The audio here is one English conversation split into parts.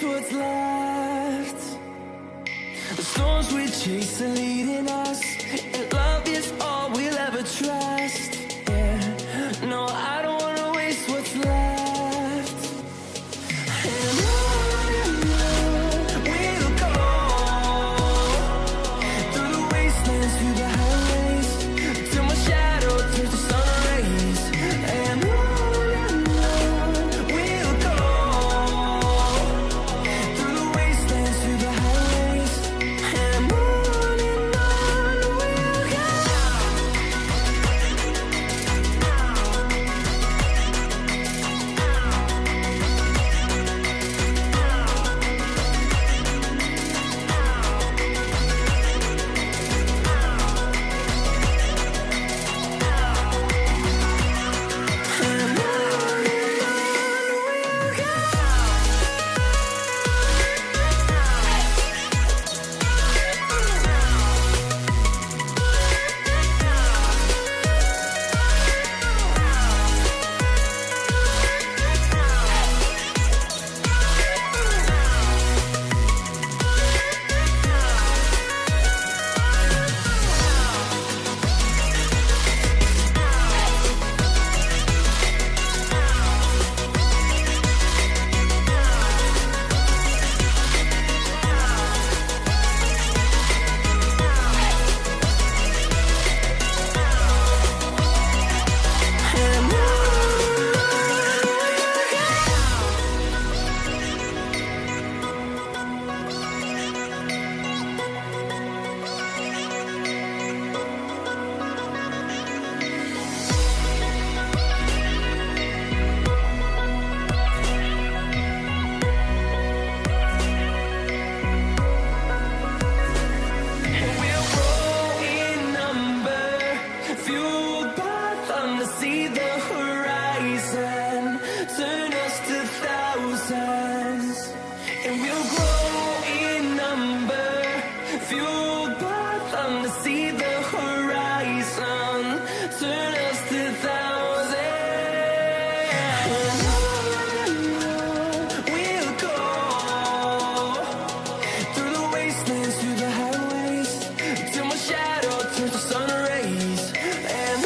waste what's left. The storms we chase are leading us, and love is all we'll ever trust. Yeah, no, I don't wanna waste what's left. And on we'll go, through the wastelands, through the highways, till my shadow turns to sun rays. And on we'll go, through the wastelands, through the highways, and on we'll go. See the horizon, turn us to thousands, and we'll grow in number, fueled by thunder. See the horizon, turn us to thousands, and we'll go through the wastelands, through the highways, till my shadow turns to sun rays. And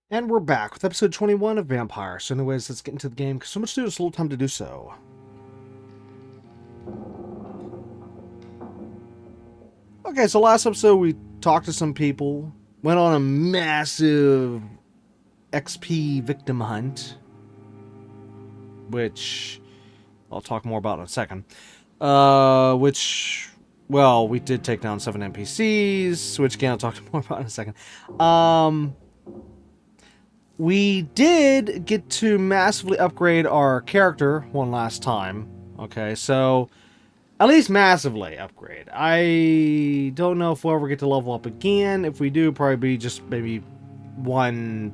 And we're back with episode 21 of Vampyr. So anyways, let's get into the game, because so much to do, there's a little time to do so. Okay, so last episode we talked to some people, went on a massive XP victim hunt, which I'll talk more about in a second. Well, we did take down 7 NPCs, which again I'll talk more about in a second. We did get to massively upgrade our character one last time. Okay, so at least massively upgrade. I don't know if we'll ever get to level up again. If we do, probably be just maybe one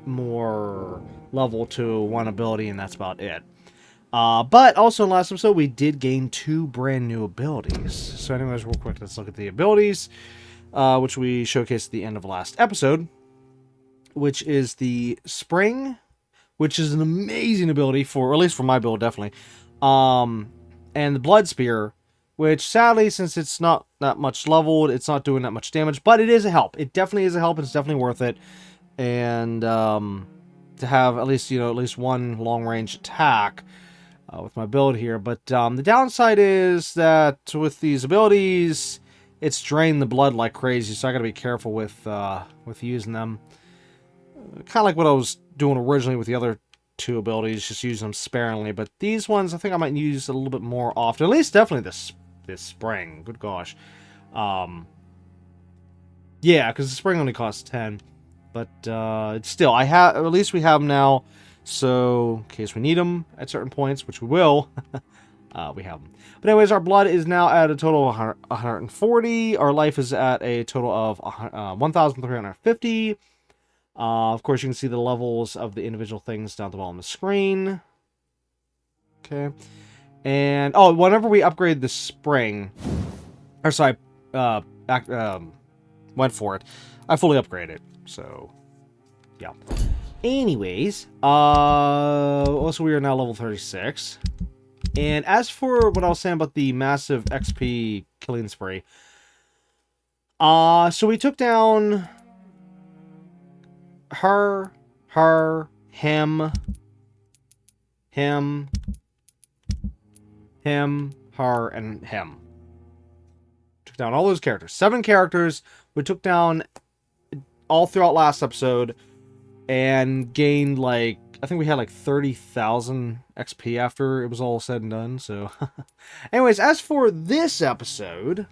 more level to one ability, and that's about it. But also in last episode, we did gain 2 brand new abilities. So anyways, real quick, let's look at the abilities. which we showcased at the end of the last episode, which is the Spring, which is an amazing ability for, or at least for my build, definitely. And the Blood Spear, which sadly, since it's not that much leveled, it's not doing that much damage, but it is a help. It definitely is a help. It's definitely worth it. And to have at least one long range attack with my build here. But the downside is that with these abilities, it's drained the blood like crazy, so I gotta be careful with using them. Kind of like what I was doing originally with the other two abilities, just using them sparingly. But these ones, I think I might use a little bit more often. At least definitely this spring. Good gosh. Yeah, because the spring only costs 10. But it's still, at least we have them now. So in case we need them at certain points, which we will, we have them. But anyways, our blood is now at a total of 140. Our life is at a total of 1,350. Of course, you can see the levels of the individual things down at the bottom of the screen. Okay. And, whenever we upgrade the spring, or sorry, went for it, I fully upgraded. So, yeah. Anyways, also we are now level 36. And as for what I was saying about the massive XP killing spree, so we took down her, him, her, and him. Took down all those characters. 7 characters we took down all throughout last episode, and gained, like, I think we had like 30,000 XP after it was all said and done, so. Anyways, as for this episode,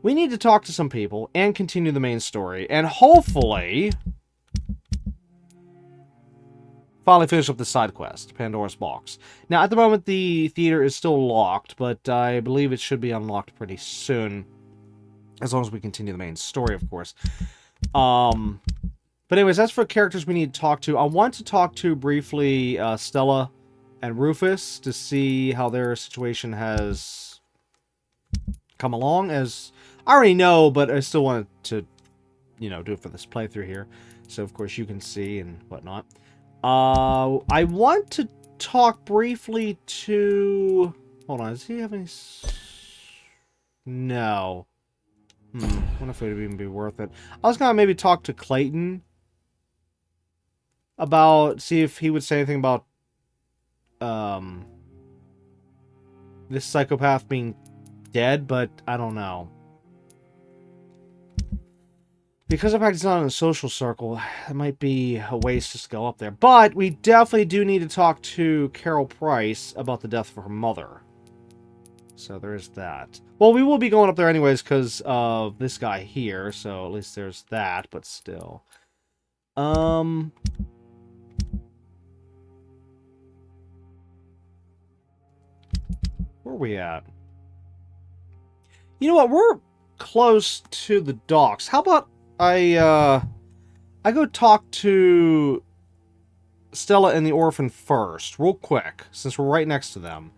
we need to talk to some people and continue the main story, and hopefully finally finish up the side quest, Pandora's Box. Now, at the moment, the theater is still locked, but I believe it should be unlocked pretty soon, as long as we continue the main story, of course. But anyways, as for characters we need to talk to, I want to talk to briefly Stella and Rufus to see how their situation has come along. As I already know, but I still wanted to, do it for this playthrough here. So, of course, you can see and whatnot. I want to talk briefly to... Hold on, does he have any... No. I wonder if it would even be worth it. I was gonna maybe talk to Clayton about, see if he would say anything about this psychopath being dead, but I don't know. Because the fact he's not in a social circle, it might be a waste just to go up there. But we definitely do need to talk to Carol Price about the death of her mother. So there is that. Well, we will be going up there anyways because of this guy here, so at least there's that, but still. Where are we at? You know what? We're close to the docks. How about I go talk to Stella and the orphan first, real quick, since we're right next to them.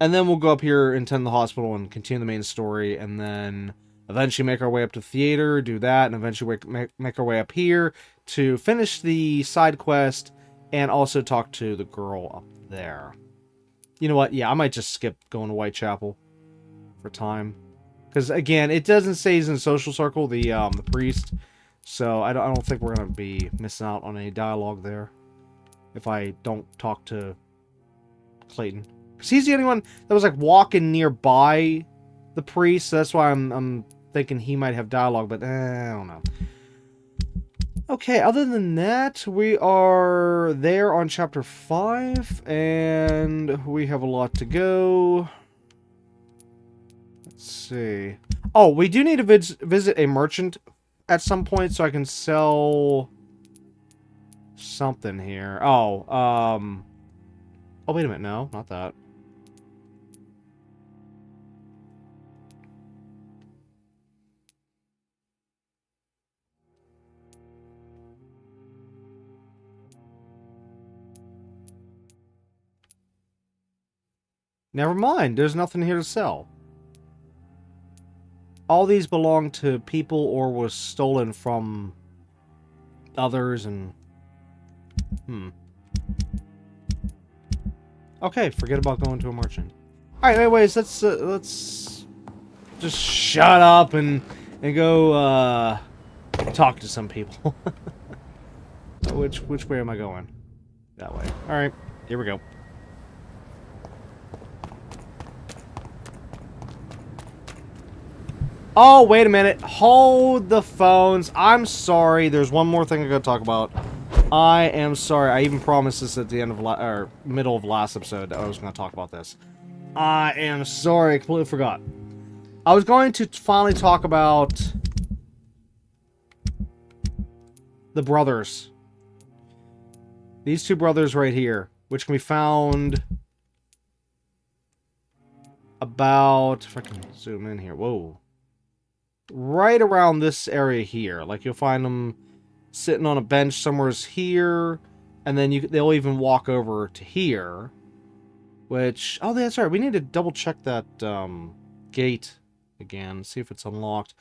And then we'll go up here and tend the hospital and continue the main story, and then eventually make our way up to the theater, do that, and eventually make our way up here to finish the side quest, and also talk to the girl up there. You know what? Yeah, I might just skip going to Whitechapel for time. Because, again, it doesn't say he's in a social circle, the priest, so I don't think we're going to be missing out on any dialogue there if I don't talk to Clayton. Because he's the only one that was, like, walking nearby the priest, so that's why I'm thinking he might have dialogue, but I don't know. Okay, other than that, we are there on Chapter 5, and we have a lot to go. Let's see. Oh, we do need to visit a merchant at some point, so I can sell something here. Oh, wait a minute, no, not that. Never mind, there's nothing here to sell. all these belong to people or was stolen from others and... Okay, forget about going to a merchant. Alright, anyways, let's just shut up and go, talk to some people. Which way am I going? That way. Alright, here we go. Oh, wait a minute. Hold the phones. I'm sorry. There's one more thing I gotta talk about. I am sorry. I even promised this at the end of or middle of last episode that I was gonna talk about this. I am sorry. I completely forgot. I was going to finally talk about the brothers. These two brothers right here, which can be found about... If I can zoom in here. Whoa. Right around this area here. Like, you'll find them sitting on a bench somewhere here, and then they'll even walk over to here, which... Oh, that's right. We need to double check that gate again, see if it's unlocked.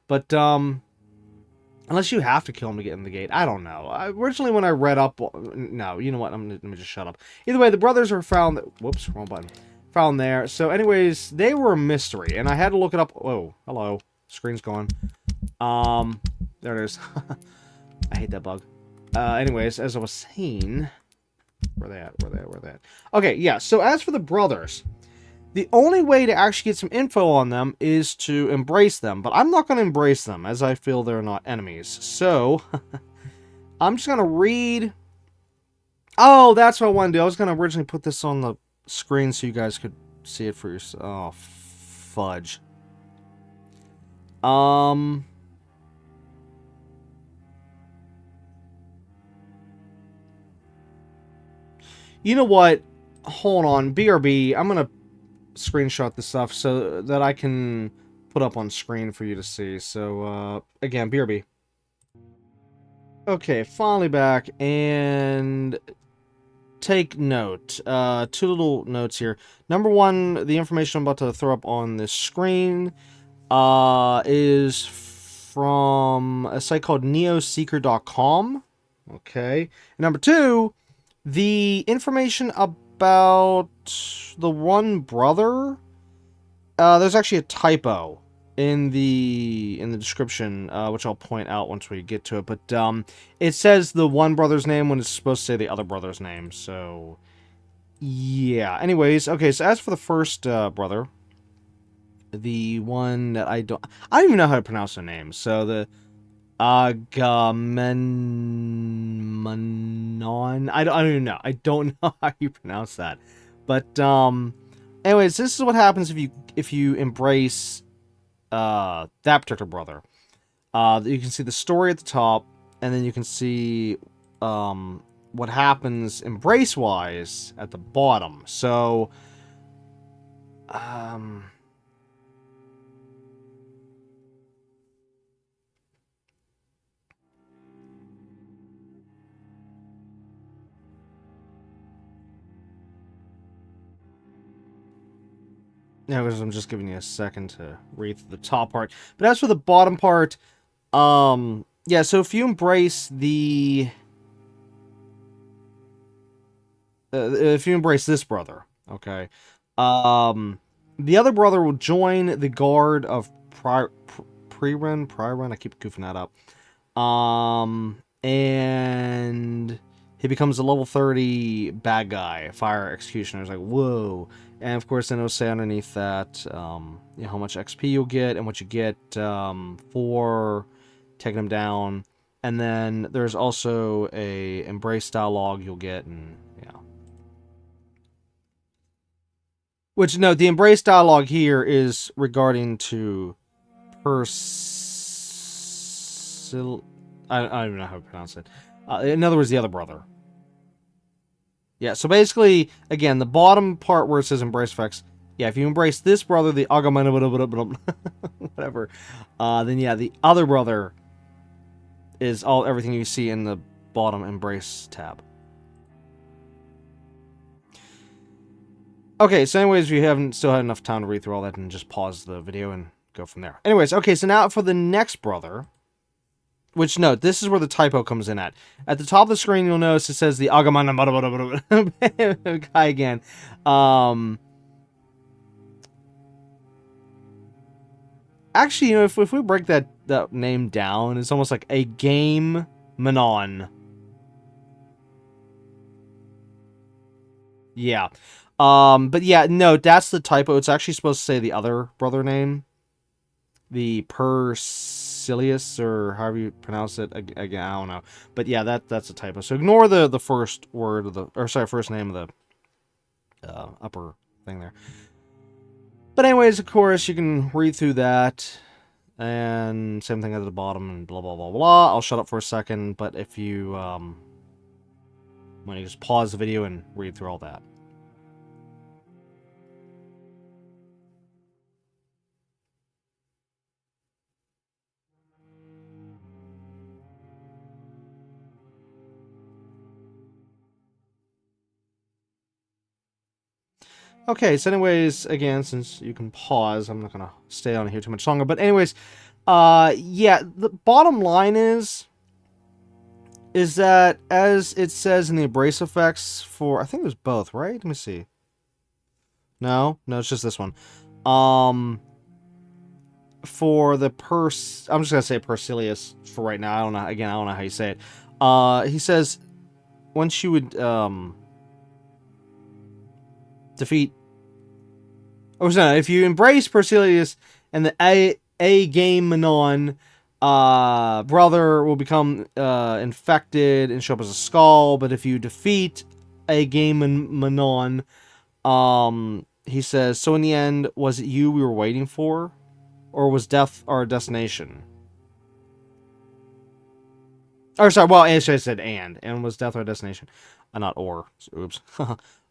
But, unless you have to kill them to get in the gate. I don't know. Originally, when I read up... No, you know what? Let me just shut up. Either way, the brothers are found... Whoops, wrong button. Found there. So, anyways, they were a mystery, and I had to look it up... Whoa, hello. Screen's gone. There it is. I hate that bug. Anyways, as I was saying... Where they at? Okay, yeah, so as for the brothers... The only way to actually get some info on them is to embrace them. But I'm not going to embrace them, as I feel they're not enemies. So, I'm just going to read... Oh, that's what I want to do. I was going to originally put this on the screen so you guys could see it for yourself. Oh, fudge. You know what? Hold on. BRB, I'm going to screenshot this stuff so that I can put up on screen for you to see. So, again, BRB. Okay, finally back, and take note. Two little notes here. Number one, the information I'm about to throw up on this screen is from a site called neoseeker.com. Okay. And number two, the information about the one brother, there's actually a typo in the description, which I'll point out once we get to it. But it says the one brother's name when it's supposed to say the other brother's name. So yeah. Anyways, okay. So as for the first brother, the one that I don't even know how to pronounce their name. So the Agamemnon. I don't even know. I don't know how you pronounce that. But anyways, this is what happens if you embrace that particular brother. You can see the story at the top, and then you can see what happens embrace wise at the bottom. So now, because I'm just giving you a second to read through the top part. But as for the bottom part, yeah, so if you embrace the... if you embrace this brother, okay, the other brother will join the guard of Priren, I keep goofing that up, and he becomes a level 30 bad guy, fire executioner. It's like, whoa. And of course, then it'll say underneath that, you know, how much XP you'll get and what you get for taking him down. And then there's also a embrace dialogue you'll get, and yeah. Which, no, the embrace dialogue here is regarding to I don't even know how to pronounce it. In other words, the other brother. Yeah, so basically, again, the bottom part where it says embrace effects, yeah, if you embrace this brother, the Agamemnon, whatever, then yeah, the other brother is everything you see in the bottom embrace tab. Okay, so anyways, if you haven't still had enough time to read through all that, and just pause the video and go from there. Anyways, okay, so now for the next brother, which, note, this is where the typo comes in at. At the top of the screen, you'll notice it says the Agamana guy again. Actually, you know, if we break that name down, it's almost like a game Manon. Yeah. But yeah, no, that's the typo. It's actually supposed to say the other brother name. The Persilius, or however you pronounce it. Again, I don't know. But yeah, that's a typo. So ignore the first word of the, or sorry, first name of the upper thing there. But anyways, of course, you can read through that. And same thing at the bottom and blah, blah, blah, blah. I'll shut up for a second, but if you, want to just pause the video and read through all that. Okay, so anyways, again, since you can pause, I'm not gonna stay on here too much longer. But anyways, yeah, the bottom line is that as it says in the abrasive effects for, I think it was both, right? Let me see. No, it's just this one. For the I'm just gonna say Persilius for right now. I don't know. Again, I don't know how you say it. He says once you would defeat, or no, if you embrace Persilius and the a game Manon, brother will become infected and show up as a skull. But if you defeat a game Manon, he says, so in the end, was it you we were waiting for, or was death our destination? Or sorry, well, actually I said and was death our destination, not or. Oops.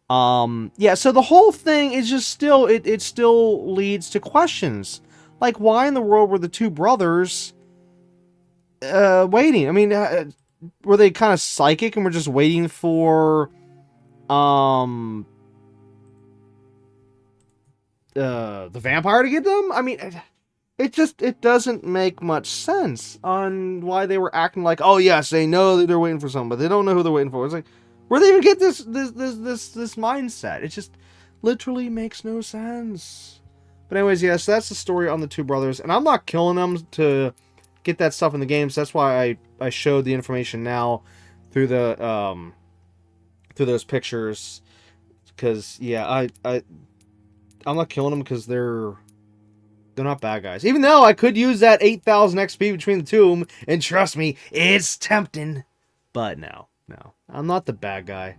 Yeah, so the whole thing is just still, it still leads to questions. Like, why in the world were the two brothers waiting? I mean, were they kind of psychic and were just waiting for the vampire to get them? I mean, it doesn't make much sense on why they were acting like, oh yes, they know that they're waiting for someone, but they don't know who they're waiting for. It's like, where do they even get this mindset? It just literally makes no sense. But anyways, yes, that's the story on the two brothers, and I'm not killing them to get that stuff in the games. That's why I showed the information now through the through those pictures, because yeah, I'm not killing them because they're not bad guys. Even though I could use that 8,000 XP between the two of them, and trust me, it's tempting. But no, I'm not the bad guy.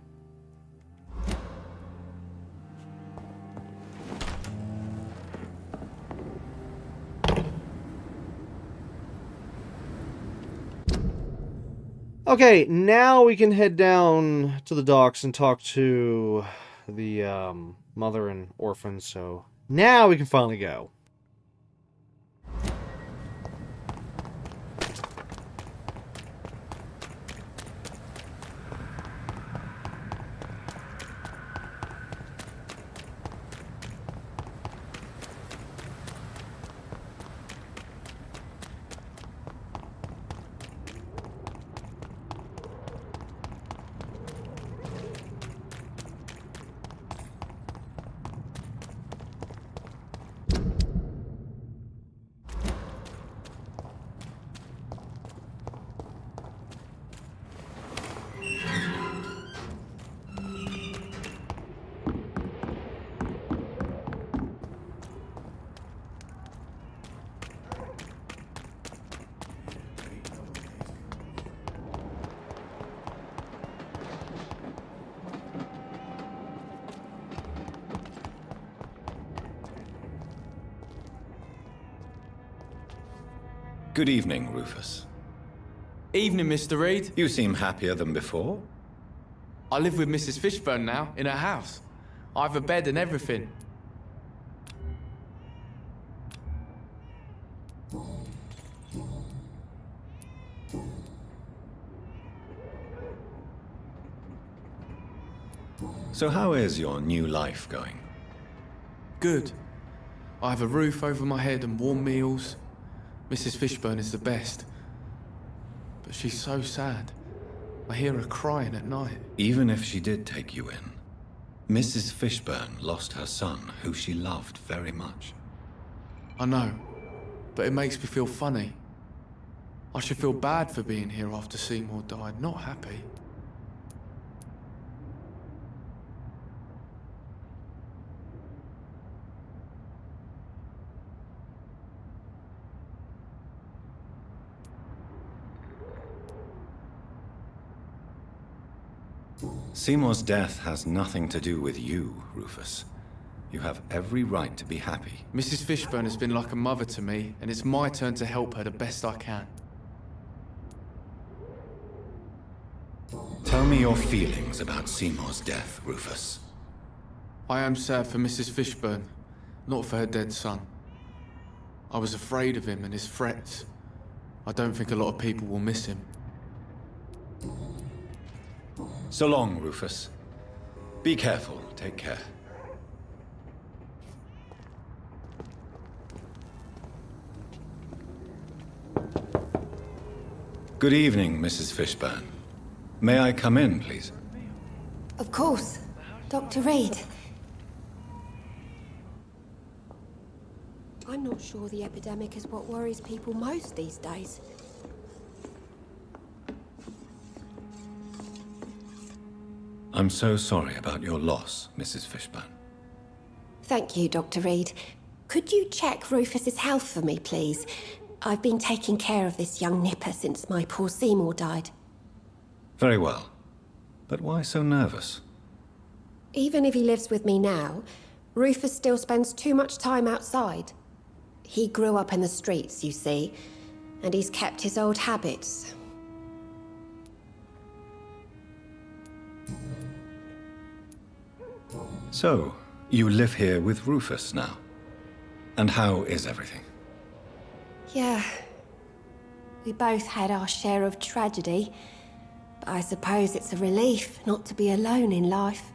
Okay, now we can head down to the docks and talk to the mother and orphan. So now we can finally go. Good evening, Rufus. Evening, Mr. Reed. You seem happier than before. I live with Mrs. Fishburne now, in her house. I have a bed and everything. So how is your new life going? Good. I have a roof over my head and warm meals. Mrs. Fishburne is the best. But she's so sad. I hear her crying at night. Even if she did take you in, Mrs. Fishburne lost her son, who she loved very much. I know, but it makes me feel funny. I should feel bad for being here after Seymour died, not happy. Seymour's death has nothing to do with you, Rufus. You have every right to be happy. Mrs. Fishburne has been like a mother to me, and it's my turn to help her the best I can. Tell me your feelings about Seymour's death, Rufus. I am sad for Mrs. Fishburne, not for her dead son. I was afraid of him and his threats. I don't think a lot of people will miss him. So long, Rufus. Be careful. Take care. Good evening, Mrs. Fishburne. May I come in, please? Of course. Dr. Reed. I'm not sure the epidemic is what worries people most these days. I'm so sorry about your loss, Mrs. Fishburne. Thank you, Dr. Reed. Could you check Rufus's health for me, please? I've been taking care of this young nipper since my poor Seymour died. Very well. But why so nervous? Even if he lives with me now, Rufus still spends too much time outside. He grew up in the streets, you see, and he's kept his old habits. So, you live here with Rufus now? And how is everything? Yeah. We both had our share of tragedy, but I suppose it's a relief not to be alone in life.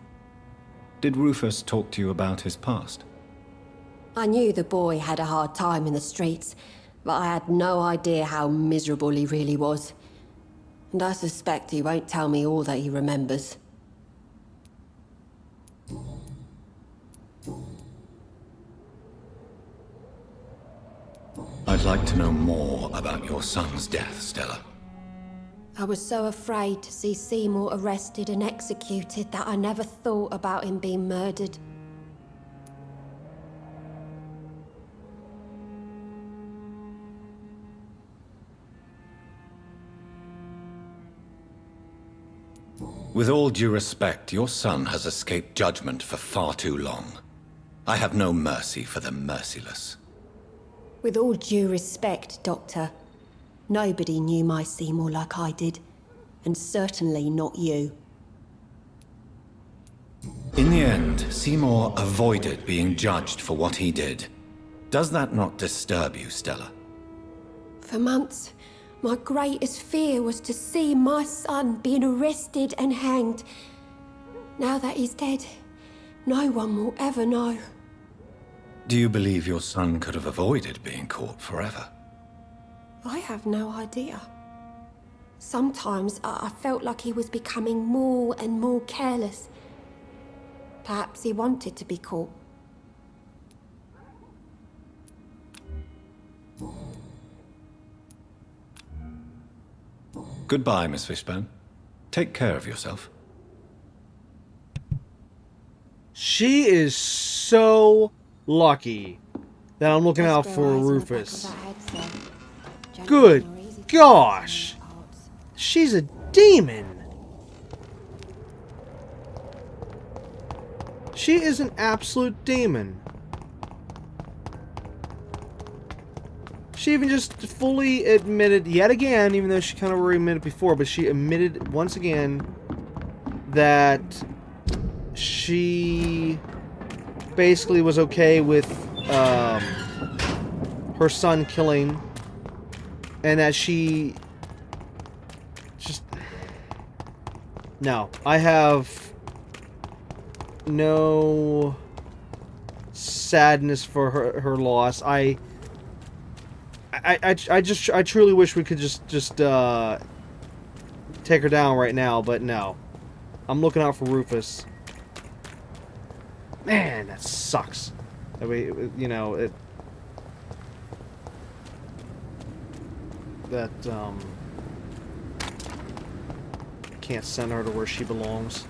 Did Rufus talk to you about his past? I knew the boy had a hard time in the streets, but I had no idea how miserable he really was. And I suspect he won't tell me all that he remembers. I'd like to know more about your son's death, Stella. I was so afraid to see Seymour arrested and executed that I never thought about him being murdered. With all due respect, your son has escaped judgment for far too long. I have no mercy for the merciless. With all due respect, Doctor, nobody knew my Seymour like I did, and certainly not you. In the end, Seymour avoided being judged for what he did. Does that not disturb you, Stella? For months, my greatest fear was to see my son being arrested and hanged. Now that he's dead, no one will ever know. Do you believe your son could have avoided being caught forever? I have no idea. Sometimes I felt like he was becoming more and more careless. Perhaps he wanted to be caught. Goodbye, Miss Fishburne. Take care of yourself. She is so lucky that I'm looking out for Rufus. Good gosh! She's a demon! She is an absolute demon. She even just fully admitted yet again, even though she kind of already admitted before, but she admitted once again that she basically was okay with her son killing, and that she just... No, I have no sadness for her loss. I truly wish we could just take her down right now, but no. I'm looking out for Rufus. Man, that sucks. That we, you know, it. That can't send her to where she belongs.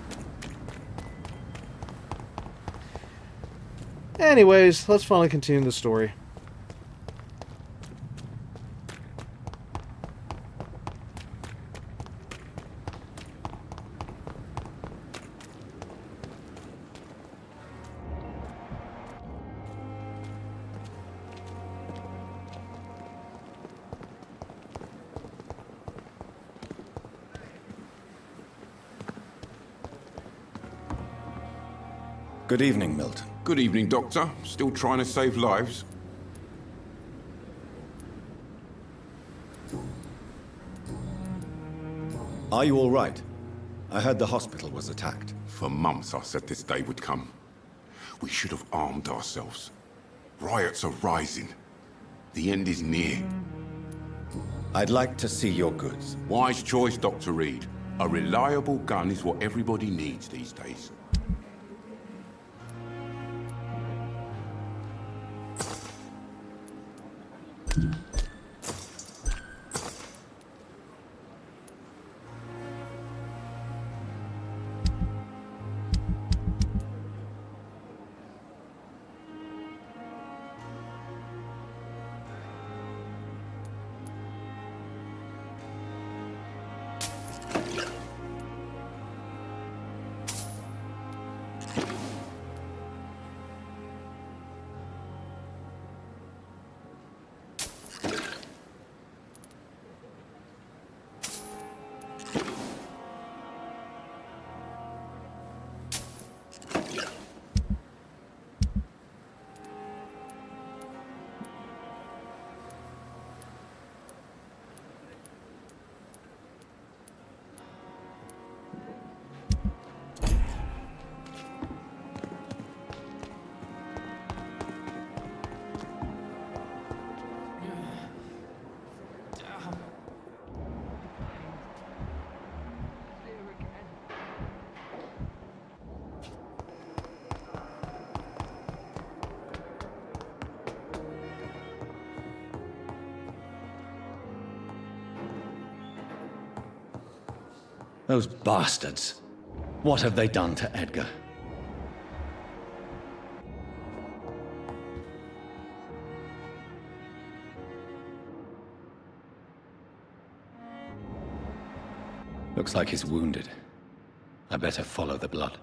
Anyways, let's finally continue the story. Good evening, Milton. Good evening, Doctor. Still trying to save lives? Are you all right? I heard the hospital was attacked. For months I said this day would come. We should have armed ourselves. Riots are rising. The end is near. I'd like to see your goods. Wise choice, Dr. Reed. A reliable gun is what everybody needs these days. Those bastards. What have they done to Edgar? Looks like he's wounded. I better follow the blood.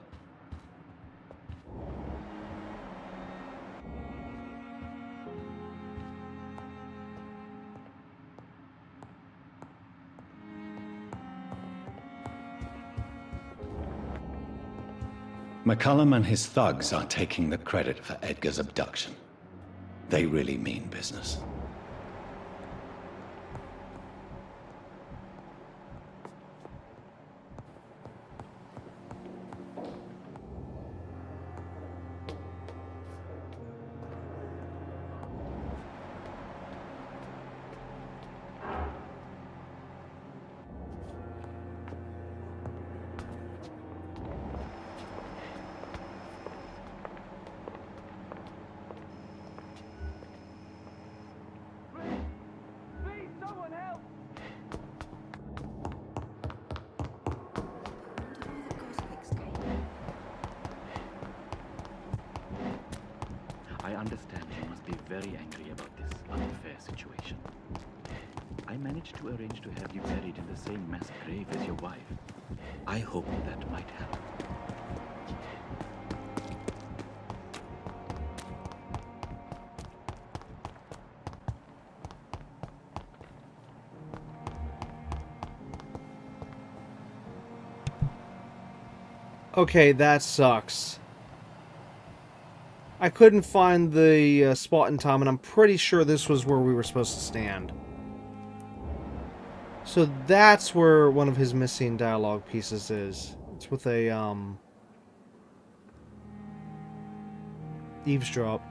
McCullum and his thugs are taking the credit for Edgar's abduction. They really mean business. I understand you must be very angry about this unfair situation. I managed to arrange to have you buried in the same mass grave as your wife. I hope that might help. Okay, that sucks. I couldn't find the spot in time, and I'm pretty sure this was where we were supposed to stand. So that's where one of his missing dialogue pieces is. It's with a, eavesdrop.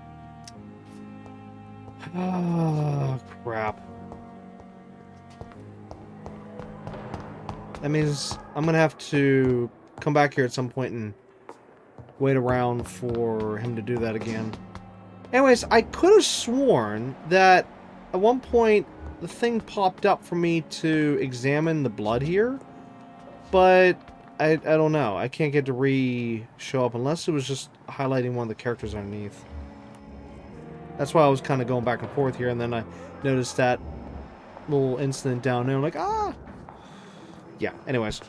Oh, crap. That means I'm gonna have to come back here at some point and wait around for him to do that again. Anyways, I could have sworn that at one point the thing popped up for me to examine the blood here, but I don't know. I can't get to show up unless it was just highlighting one of the characters underneath. That's why I was kind of going back and forth here, and then I noticed that little incident down there. I'm like, ah! Yeah, anyways.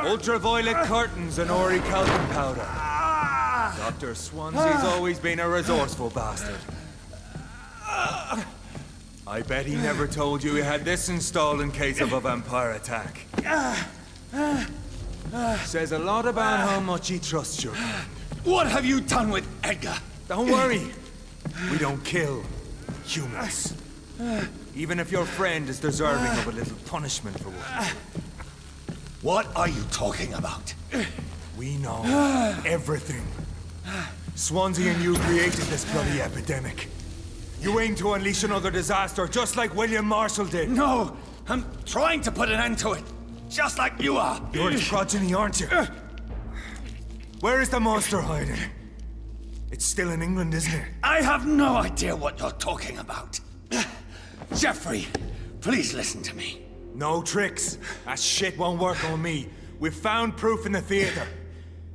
Ultraviolet curtains and orichalcum powder. Dr. Swansea's always been a resourceful bastard. I bet he never told you he had this installed in case of a vampire attack. Says a lot about how much he trusts your kind. What have you done with Edgar? Don't worry. We don't kill humans. Even if your friend is deserving of a little punishment for what. What are you talking about? We know everything. Swansea and you created this bloody epidemic. You aim to unleash another disaster just like William Marshall did. No, I'm trying to put an end to it. Just like you are. You're its progeny, aren't you? Where is the monster hiding? It's still in England, isn't it? I have no idea what you're talking about. Jeffrey, please listen to me. No tricks. That shit won't work on me. We've found proof in the theater.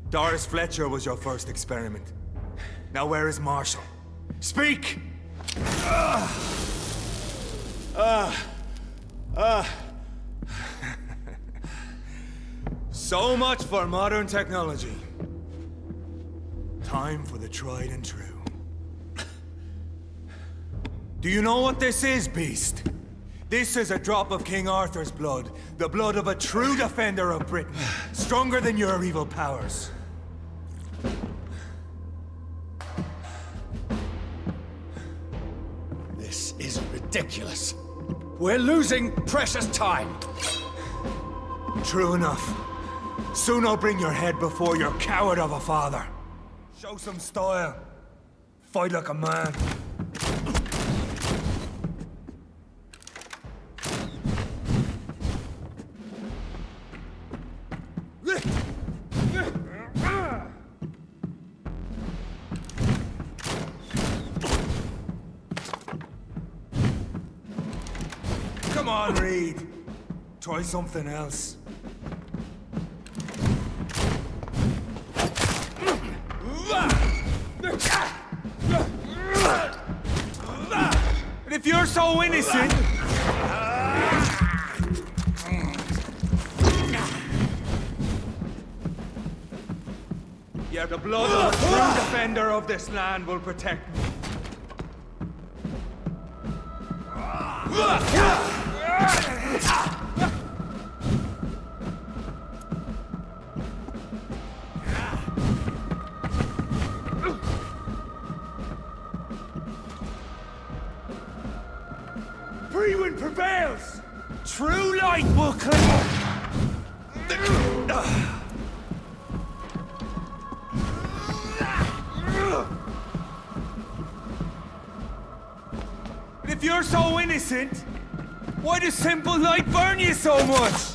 Doris Fletcher was your first experiment. Now where is Marshall? Speak! So much for modern technology. Time for the tried and true. Do you know what this is, Beast? This is a drop of King Arthur's blood. The blood of a true defender of Britain. Stronger than your evil powers. This is ridiculous. We're losing precious time. True enough. Soon I'll bring your head before your coward of a father. Show some style. Fight like a man. Come on, Reed. Try something else. And if you're so innocent... Yeah, the blood of a true defender of this land will protect me. Freewind prevails! True light will cling! so innocent? Why does simple light burn you so much?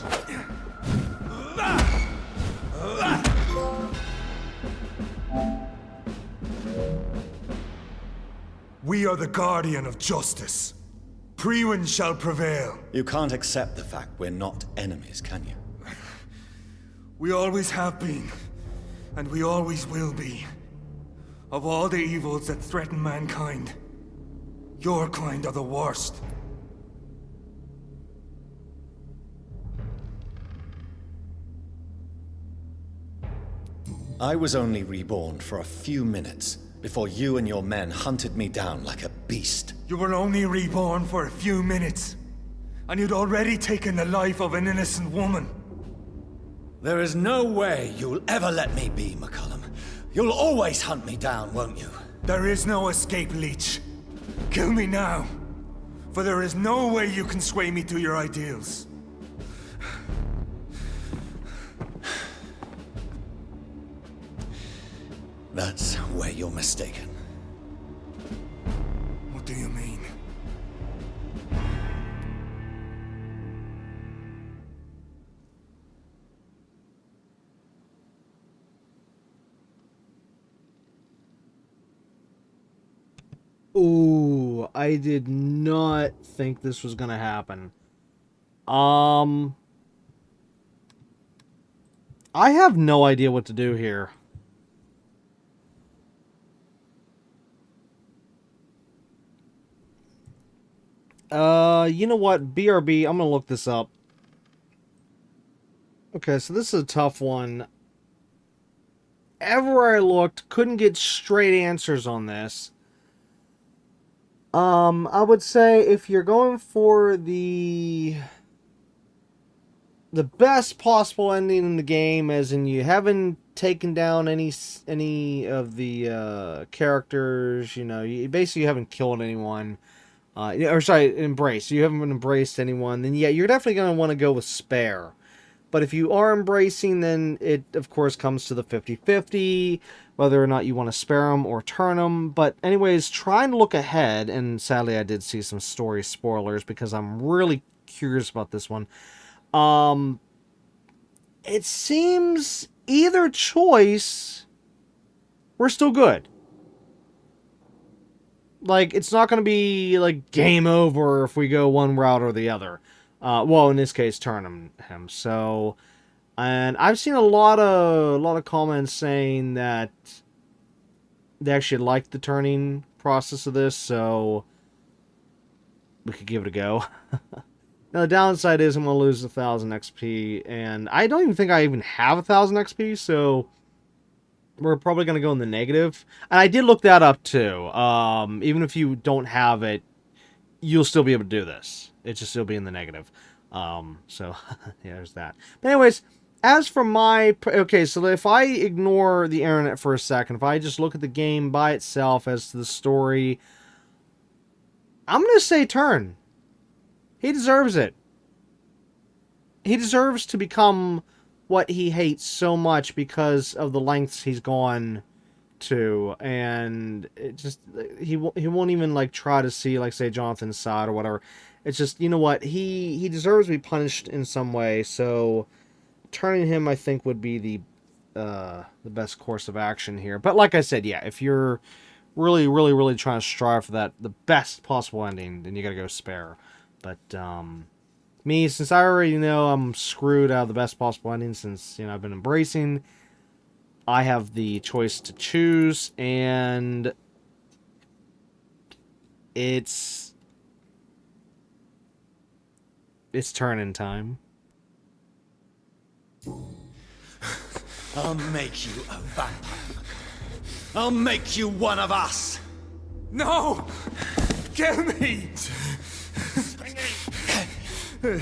We are the guardian of justice. Priwen shall prevail. You can't accept the fact we're not enemies, can you? We always have been, and we always will be. Of all the evils that threaten mankind, your kind are the worst. I was only reborn for a few minutes before you and your men hunted me down like a beast. You were only reborn for a few minutes, and you'd already taken the life of an innocent woman. There is no way you'll ever let me be, McCullum. You'll always hunt me down, won't you? There is no escape, Leech. Kill me now, for there is no way you can sway me to your ideals. That's where you're mistaken. What do you mean? Ooh, I did not think this was gonna happen. I have no idea what to do here. You know what? BRB, I'm gonna look this up. Okay, so this is a tough one. Everywhere I looked, couldn't get straight answers on this. I would say if you're going for the best possible ending in the game, as in you haven't taken down any of the characters, you know, you basically haven't killed anyone. Or sorry, embrace. You haven't embraced anyone, then yeah, you're definitely going to want to go with spare. But if you are embracing, then it, of course, comes to the 50-50, whether or not you want to spare them or turn them. But anyways, trying to look ahead, and sadly I did see some story spoilers because I'm really curious about this one. It seems either choice, we're still good. Like, it's not going to be, like, game over if we go one route or the other. Well, in this case, turn him. So, and I've seen a lot of comments saying that they actually like the turning process of this, so we could give it a go. Now, the downside is I'm going to lose 1,000 XP, and I don't even think I even have 1,000 XP, so we're probably going to go in the negative. And I did look that up, too. Even if you don't have it, you'll still be able to do this. It just still be in the negative. So, yeah, there's that. But anyways, as for my... Okay, so if I ignore the internet for a second, if I just look at the game by itself as to the story, I'm going to say turn. He deserves it. He deserves to become what he hates so much because of the lengths he's gone to, and it just he won't even like try to see, like, say, Jonathan's side or whatever. It's just, you know what, he deserves to be punished in some way, so turning him, I think, would be the best course of action here. But like I said, yeah, if you're really trying to strive for the best possible ending, then you gotta go spare. But me, since I already know I'm screwed out of the best possible ending, since, you know, I've been embracing, I have the choice to choose, and it's turning time. I'll make you a vampire. I'll make you one of us. No! Kill me! Prepare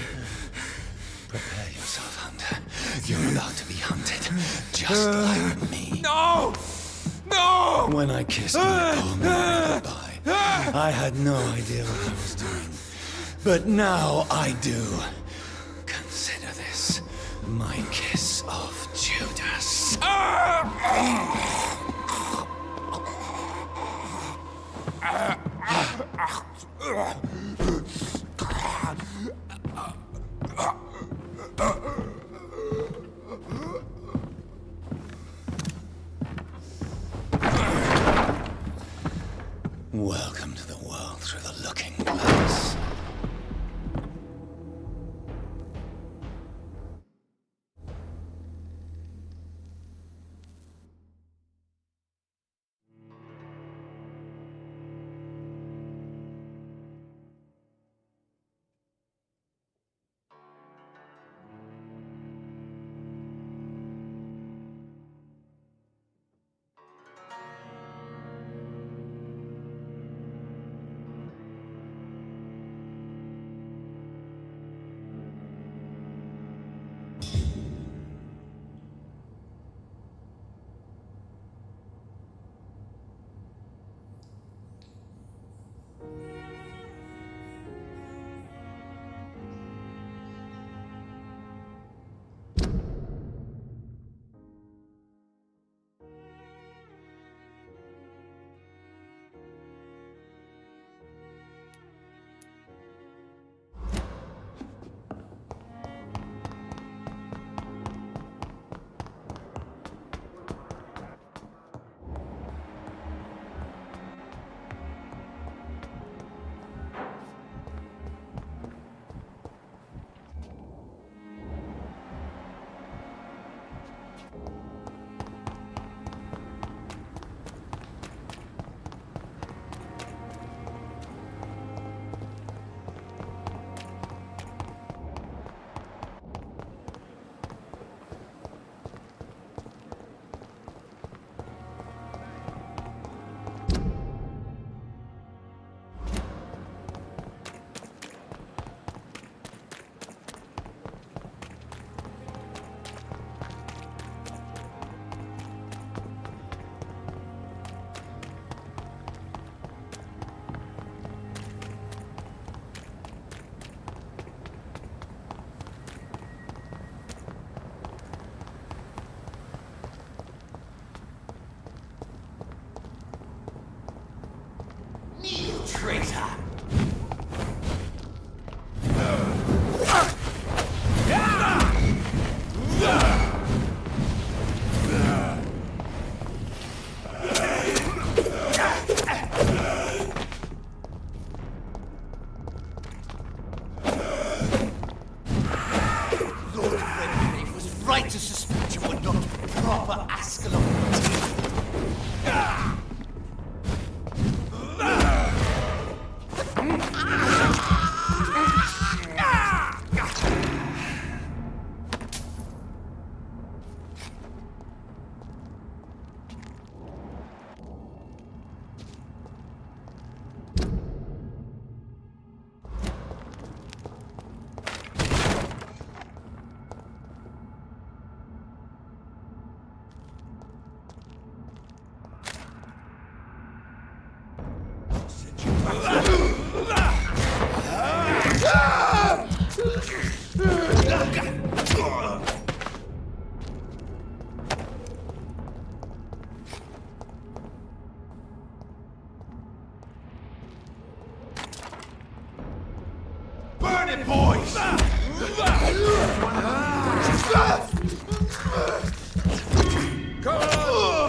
yourself, Hunter. You're about to be hunted, just like me. No! No! When I kissed my poor mother goodbye, I had no idea what I was doing. But now I do. Consider this my kiss of Judas. Welcome to the world through the looking glass. Traitor! Lord Redgrave was right to suspect you were not proper Ascalon. Burn it, boys! Come on!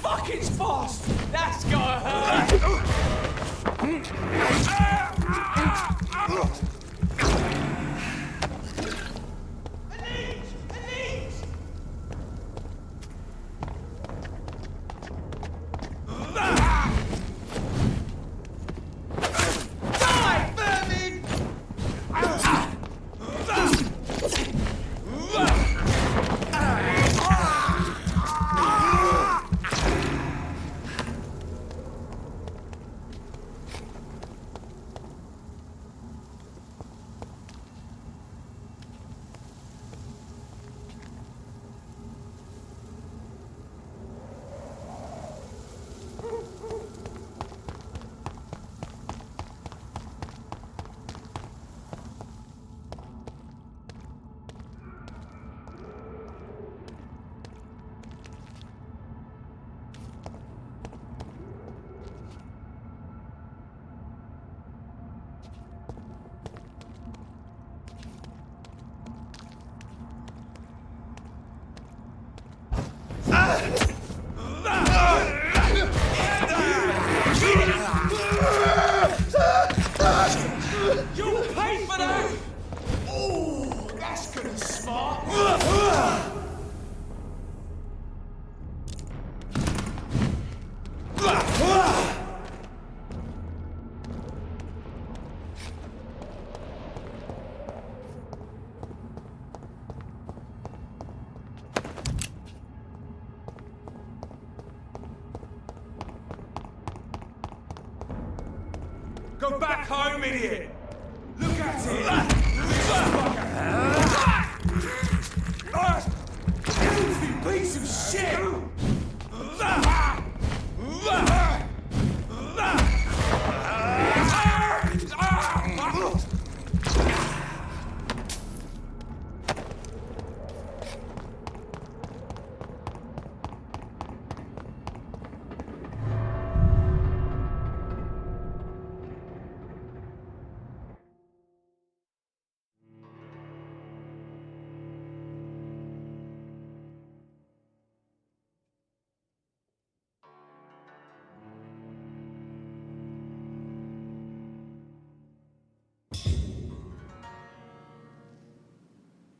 Fucking fast! That's gotta hurt! Die, vermin! Go back home, idiot! Look at it! You piece of shit!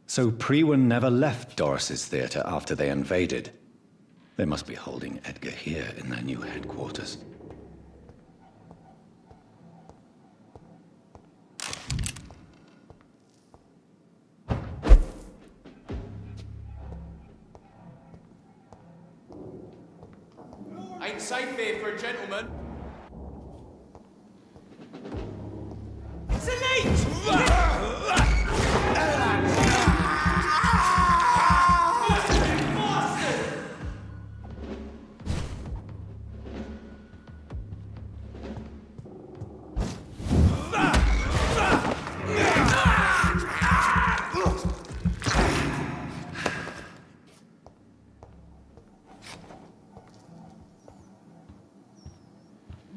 So Priwen never left Doris's theater after they invaded. They must be holding Edgar here in their new headquarters. Ain't safe here for a gentleman.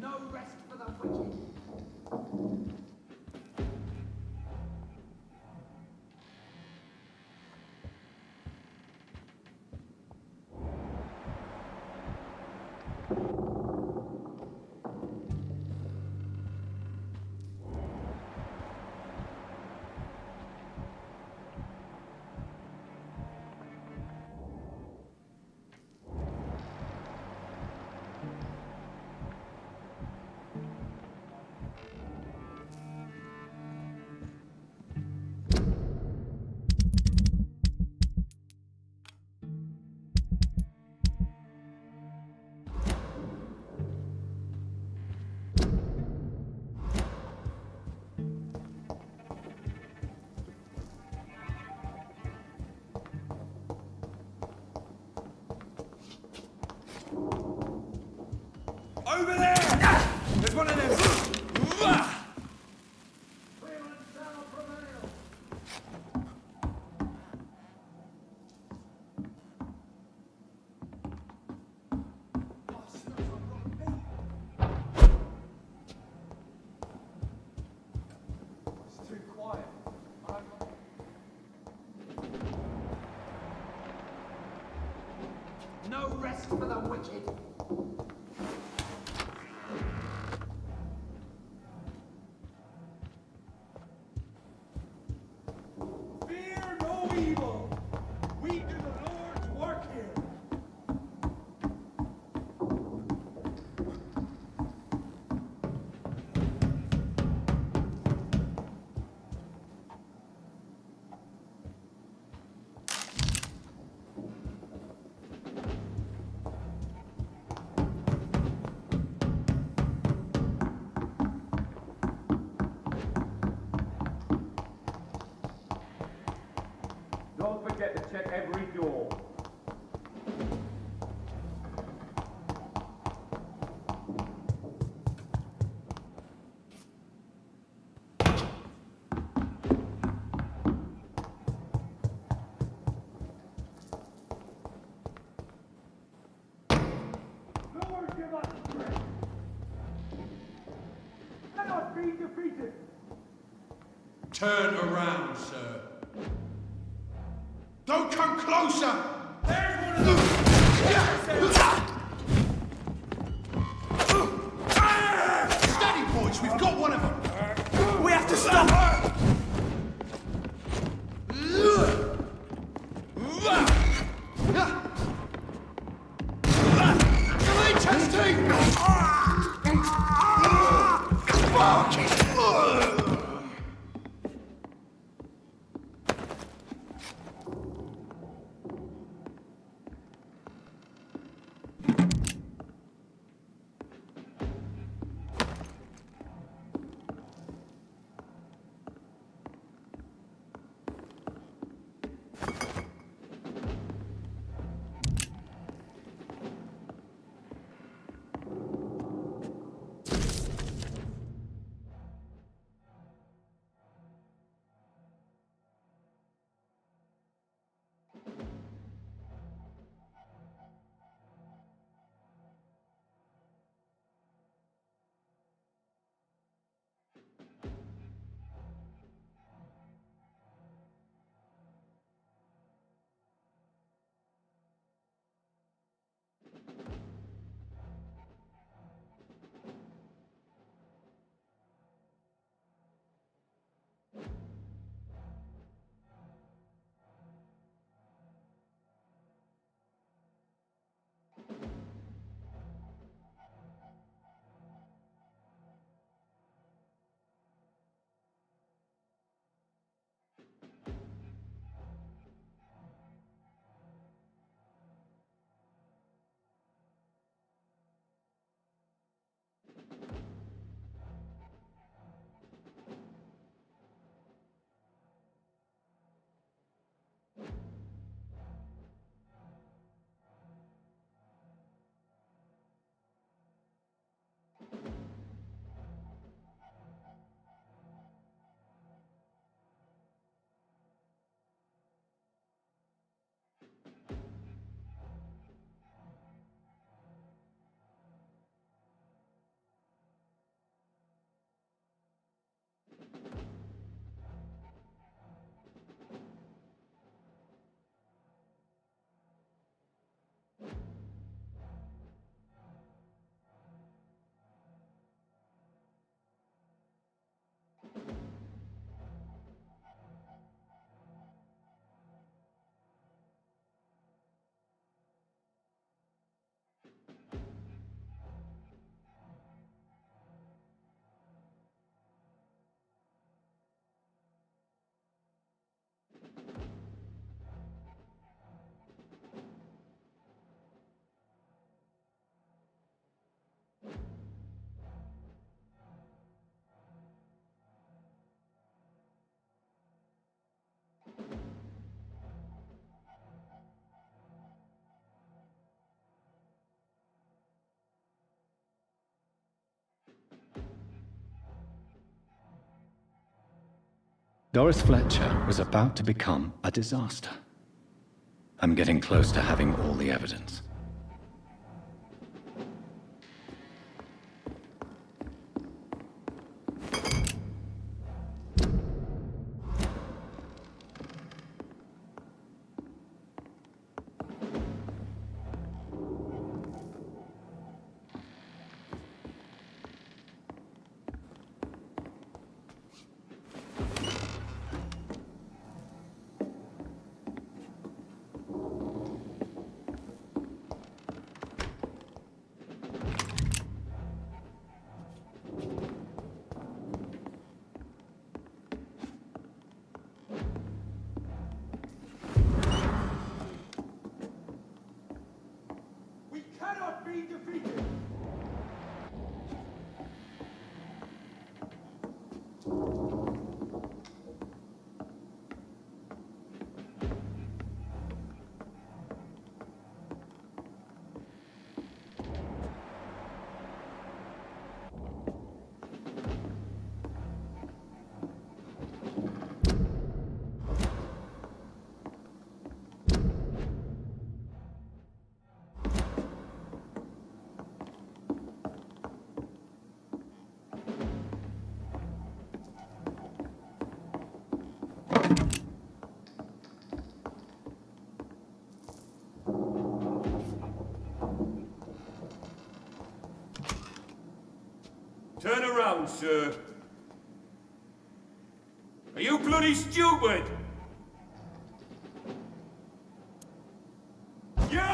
No rest for the wicked. Over there! There's one of them! It's too quiet. No rest for the wicked. Fear no evil! We do the Lord's work here! Don't forget to check every door. Lord, give us strength! Let us be defeated! Turn around, sir. Don't come closer! There's one of them! Steady, boys, we've got one of them! We have to stop her! Doris Fletcher was about to become a disaster. I'm getting close to having all the evidence. We cannot be defeated! Turn around, sir. Are you bloody stupid? You!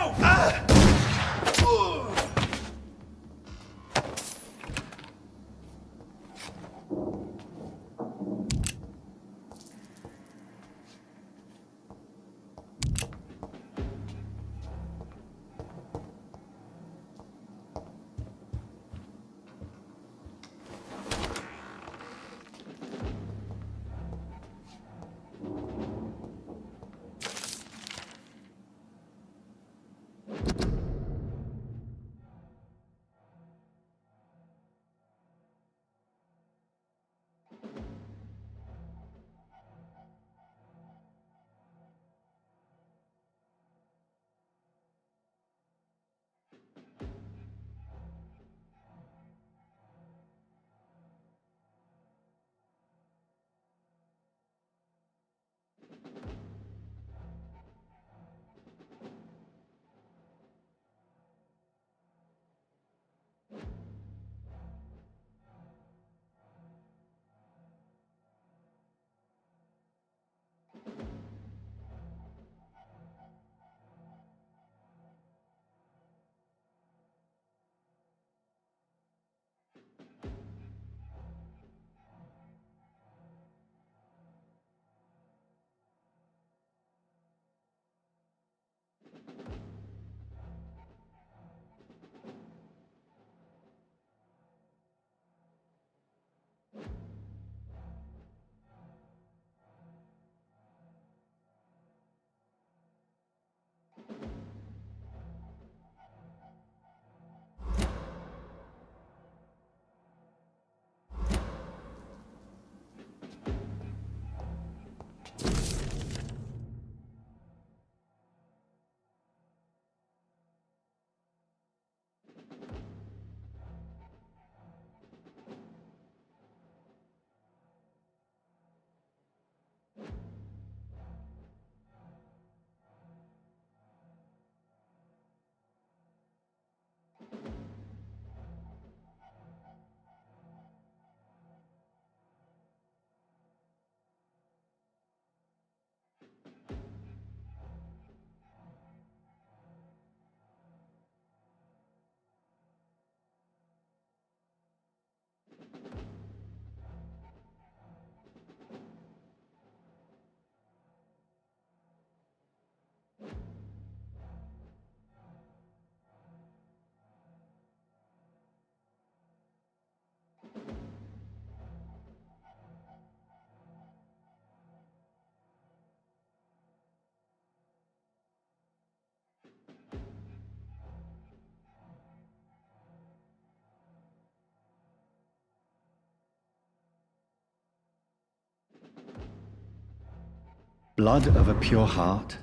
Blood of a pure heart,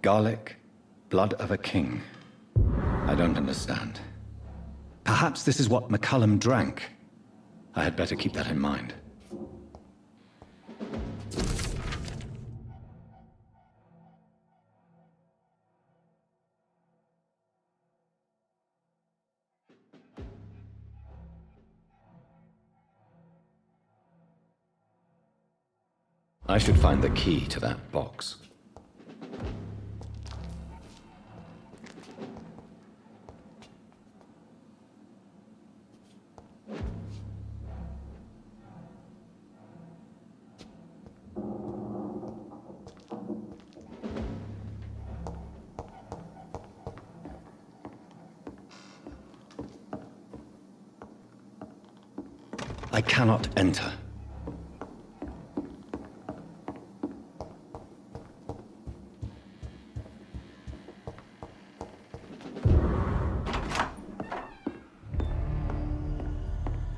garlic, blood of a king. I don't understand. Perhaps this is what McCullum drank. I had better keep that in mind. I should find the key to that box. I cannot enter.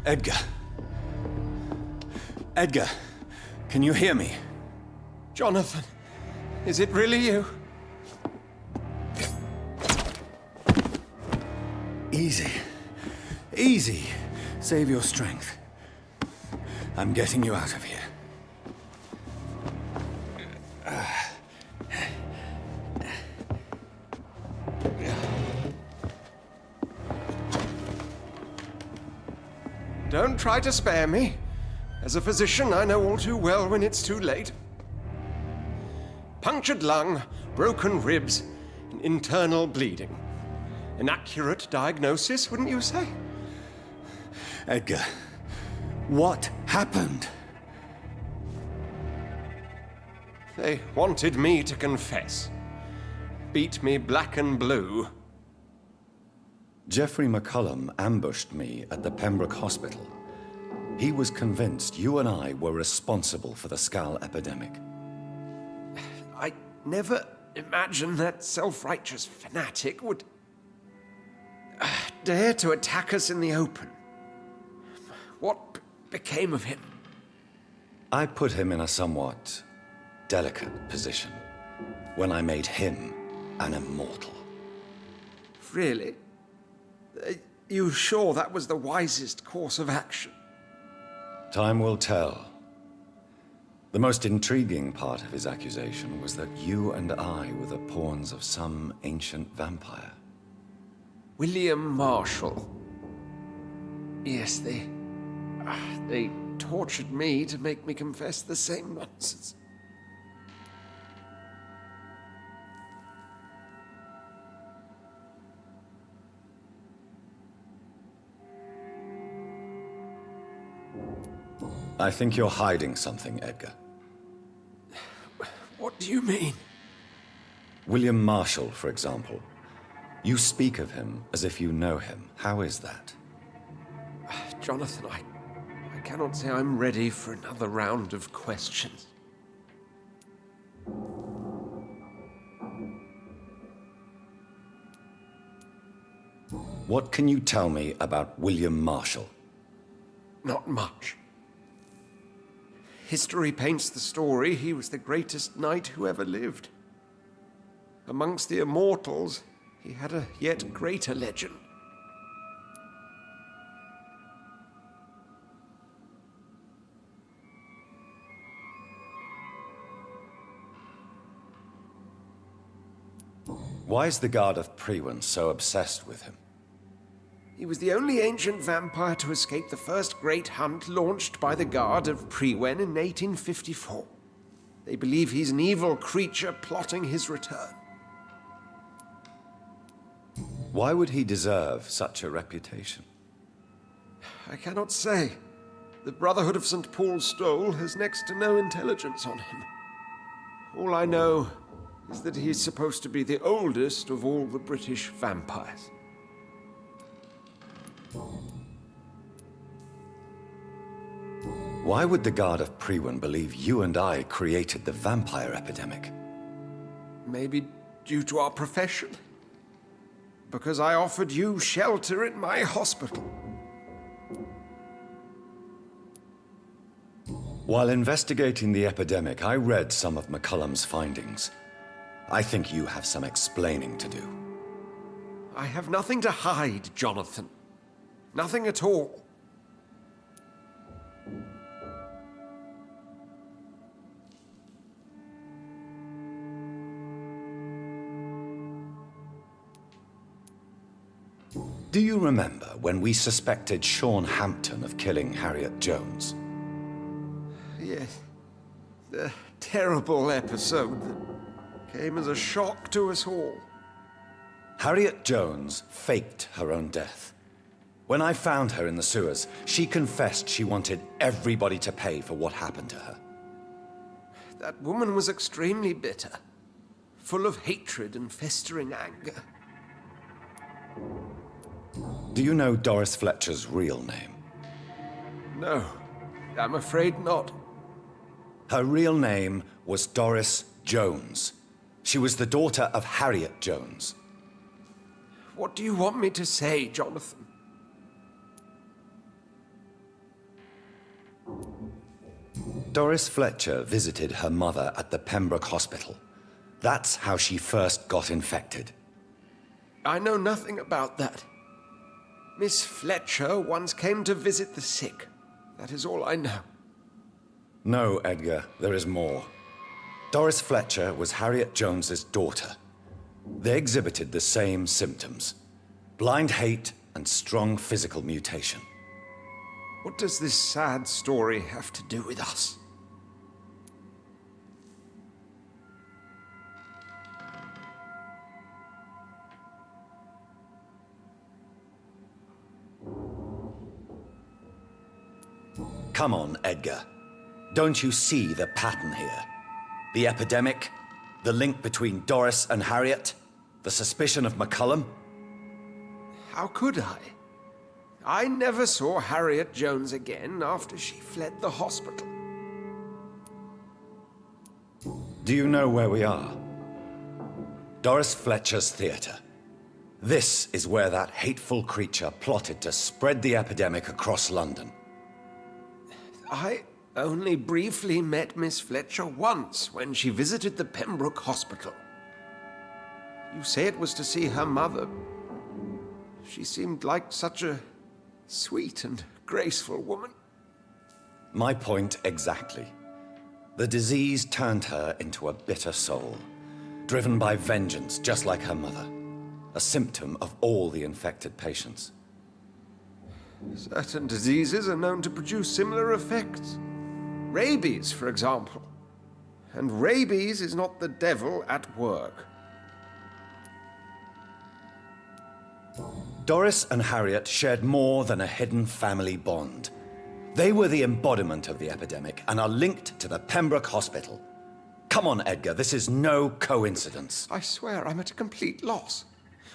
Edgar. Edgar, can you hear me? Jonathan, is it really you? Easy. Easy. Save your strength. I'm getting you out of here. Don't try to spare me. As a physician, I know all too well when it's too late. Punctured lung, broken ribs, and internal bleeding. An accurate diagnosis, wouldn't you say? Edgar, what happened? They wanted me to confess. Beat me black and blue. Jeffrey McCullum ambushed me at the Pembroke Hospital. He was convinced you and I were responsible for the Skal epidemic. I never imagined that self-righteous fanatic would dare to attack us in the open. What became of him? I put him in a somewhat delicate position when I made him an immortal. Really? Are you sure that was the wisest course of action? Time will tell. The most intriguing part of his accusation was that you and I were the pawns of some ancient vampire. William Marshall. Yes, they tortured me to make me confess the same nonsense. I think you're hiding something, Edgar. What do you mean? William Marshall, for example. You speak of him as if you know him. How is that? Jonathan, I cannot say I'm ready for another round of questions. What can you tell me about William Marshall? Not much. History paints the story he was the greatest knight who ever lived. Amongst the immortals, he had a yet greater legend. Why is the Guard of Priwen so obsessed with him? He was the only ancient vampire to escape the first great hunt launched by the Guard of Priwen in 1854. They believe he's an evil creature plotting his return. Why would he deserve such a reputation? I cannot say. The Brotherhood of St. Paul's Stole has next to no intelligence on him. All I know is that he's supposed to be the oldest of all the British vampires. Why would the Guard of Priwen believe you and I created the vampire epidemic? Maybe due to our profession. Because I offered you shelter in my hospital. While investigating the epidemic, I read some of McCullum's findings. I think you have some explaining to do. I have nothing to hide, Jonathan. Nothing at all. Do you remember when we suspected Sean Hampton of killing Harriet Jones? Yes. The terrible episode that came as a shock to us all. Harriet Jones faked her own death. When I found her in the sewers, she confessed she wanted everybody to pay for what happened to her. That woman was extremely bitter, full of hatred and festering anger. Do you know Doris Fletcher's real name? No, I'm afraid not. Her real name was Doris Jones. She was the daughter of Harriet Jones. What do you want me to say, Jonathan? Doris Fletcher visited her mother at the Pembroke Hospital. That's how she first got infected. I know nothing about that. Miss Fletcher once came to visit the sick. That is all I know. No, Edgar, there is more. Doris Fletcher was Harriet Jones's daughter. They exhibited the same symptoms: blind hate and strong physical mutation. What does this sad story have to do with us? Come on, Edgar. Don't you see the pattern here? The epidemic, the link between Doris and Harriet, the suspicion of McCullum? How could I? I never saw Harriet Jones again after she fled the hospital. Do you know where we are? Doris Fletcher's theater. This is where that hateful creature plotted to spread the epidemic across London. I only briefly met Miss Fletcher once when she visited the Pembroke Hospital. You say it was to see her mother. She seemed like such a sweet and graceful woman. My point exactly. The disease turned her into a bitter soul, driven by vengeance just like her mother. A symptom of all the infected patients. Certain diseases are known to produce similar effects. Rabies, for example. And rabies is not the devil at work. Doris and Harriet shared more than a hidden family bond. They were the embodiment of the epidemic and are linked to the Pembroke Hospital. Come on, Edgar, this is no coincidence. I swear I'm at a complete loss.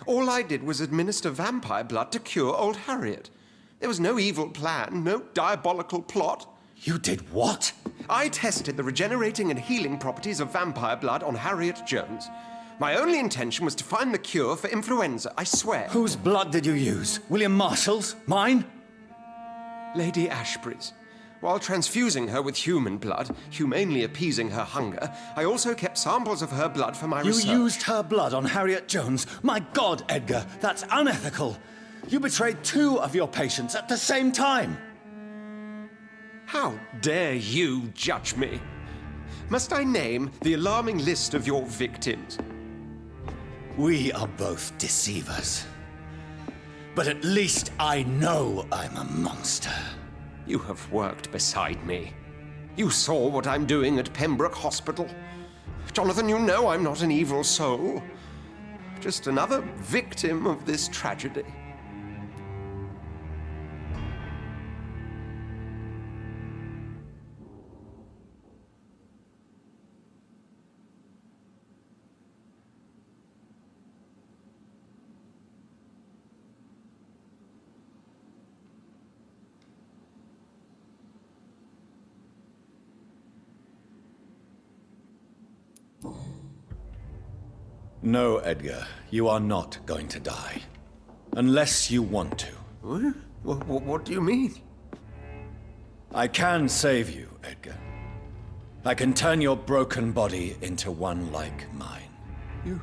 All I did was administer vampire blood to cure old Harriet. There was no evil plan, no diabolical plot. You did what? I tested the regenerating and healing properties of vampire blood on Harriet Jones. My only intention was to find the cure for influenza, I swear. Whose blood did you use? William Marshall's? Mine? Lady Ashbury's. While transfusing her with human blood, humanely appeasing her hunger, I also kept samples of her blood for my research. You used her blood on Harriet Jones? My God, Edgar, that's unethical. You betrayed 2 of your patients at the same time. How dare you judge me? Must I name the alarming list of your victims? We are both deceivers. But at least I know I'm a monster. You have worked beside me. You saw what I'm doing at Pembroke Hospital. Jonathan, you know I'm not an evil soul. Just another victim of this tragedy. No, Edgar, you are not going to die. Unless you want to. What do you mean? I can save you, Edgar. I can turn your broken body into one like mine. You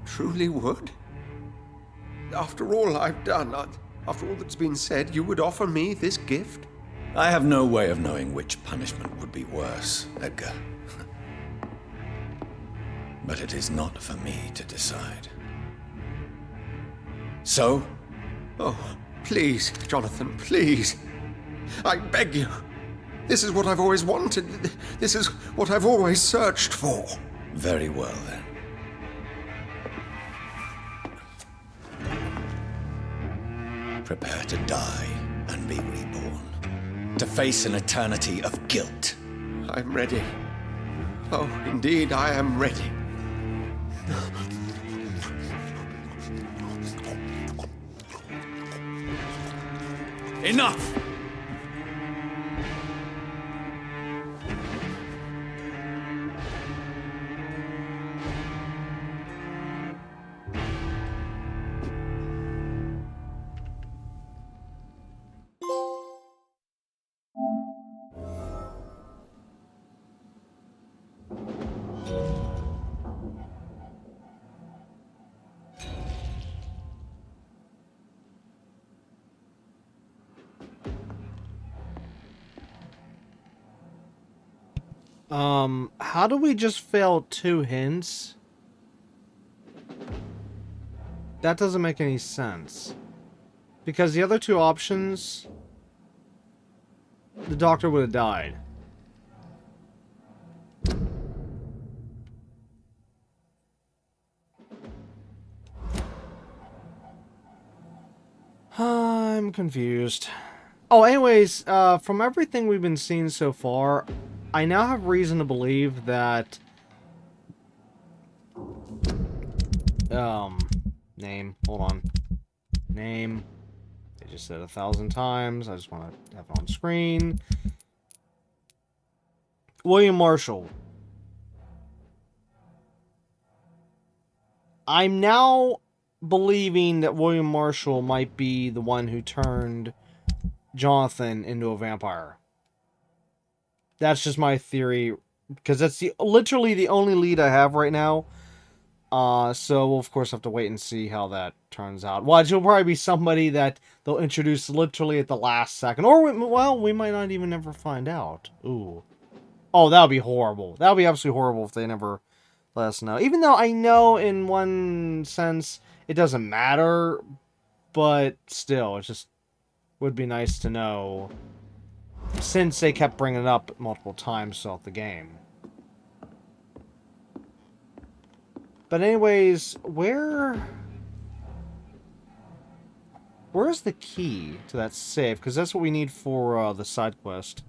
truly would? After all I've done, after all that's been said, you would offer me this gift? I have no way of knowing which punishment would be worse, Edgar. But it is not for me to decide. So? Oh, please, Jonathan, please. I beg you. This is what I've always wanted. This is what I've always searched for. Very well, then. Prepare to die and be reborn. To face an eternity of guilt. I'm ready. Oh, indeed, I am ready. Enough! How do we just fail 2 hints? That doesn't make any sense. Because the other 2 options, the doctor would have died. I'm confused. Oh, anyways, from everything we've been seeing so far, I now have reason to believe that... Name. Hold on. Name. They just said 1,000 times. I just want to have it on screen. William Marshall. I'm now believing that William Marshall might be the one who turned Jonathan into a vampire. That's just my theory, because that's literally the only lead I have right now. So we'll of course have to wait and see how that turns out. Well, it'll probably be somebody that they'll introduce literally at the last second. Or, well, we might not even ever find out. Ooh. Oh, that would be horrible. That would be absolutely horrible if they never let us know. Even though I know in one sense it doesn't matter, but still, it just would be nice to know, since they kept bringing it up multiple times throughout the game. But anyways, where's the key to that safe? Because that's what we need for the side quest.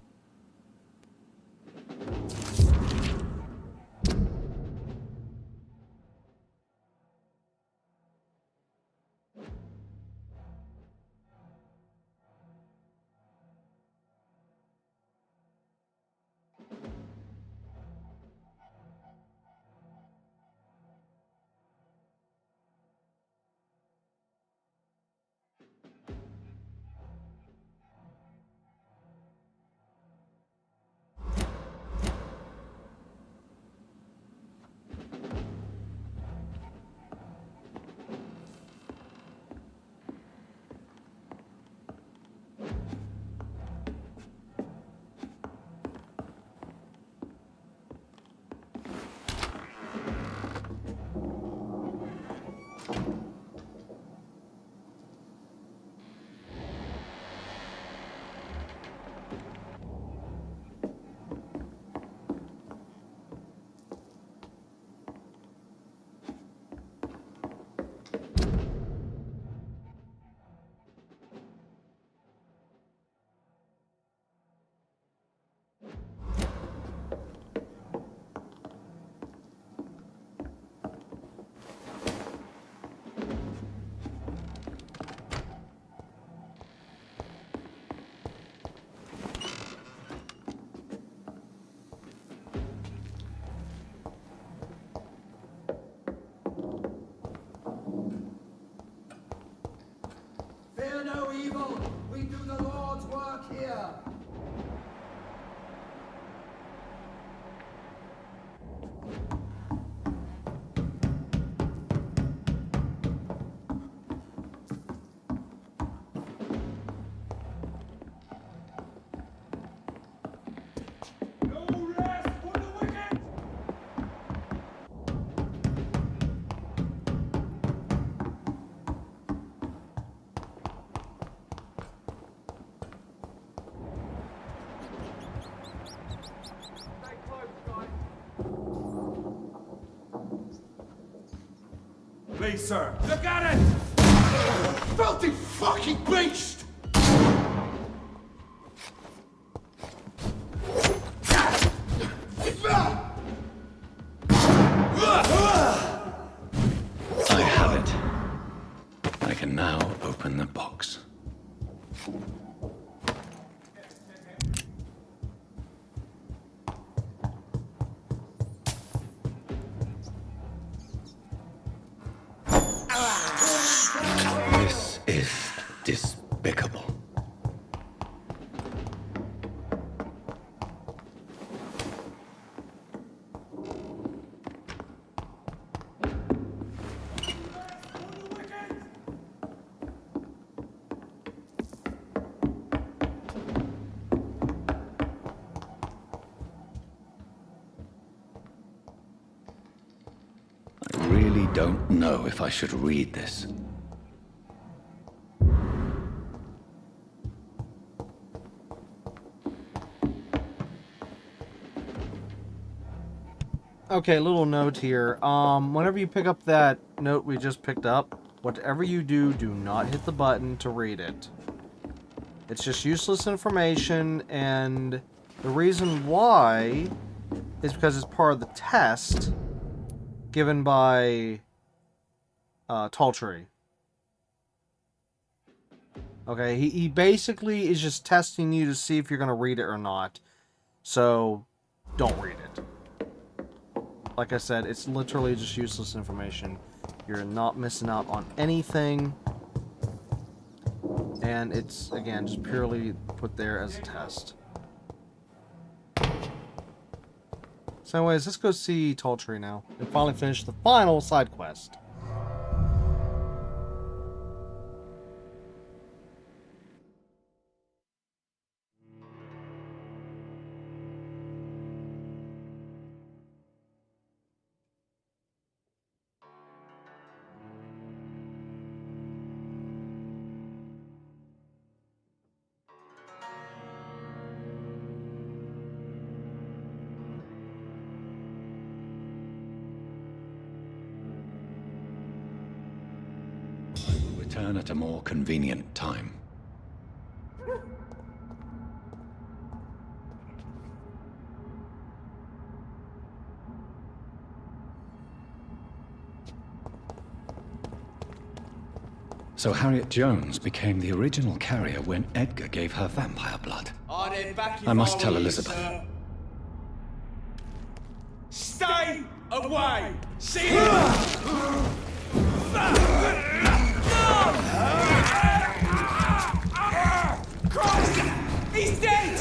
Fear no evil. We do the Lord's work here. please, sir. Look at it! Filthy fucking beast! I have it. I can now open the box. This is despicable. I really don't know if I should read this. Okay, little note here. Whenever you pick up that note we just picked up, whatever you do, do not hit the button to read it. It's just useless information, and the reason why is because it's part of the test given by Taltree. Okay, he basically is just testing you to see if you're going to read it or not. So, don't read it. Like I said, it's literally just useless information. You're not missing out on anything. And it's, again, just purely put there as a test. So anyways, let's go see Taltree now. And finally finish the final side quest. Return at a more convenient time. So Harriet Jones became the original carrier when Edgar gave her vampire blood. I must tell Elizabeth. Stay away! See you! Christ! He's dead!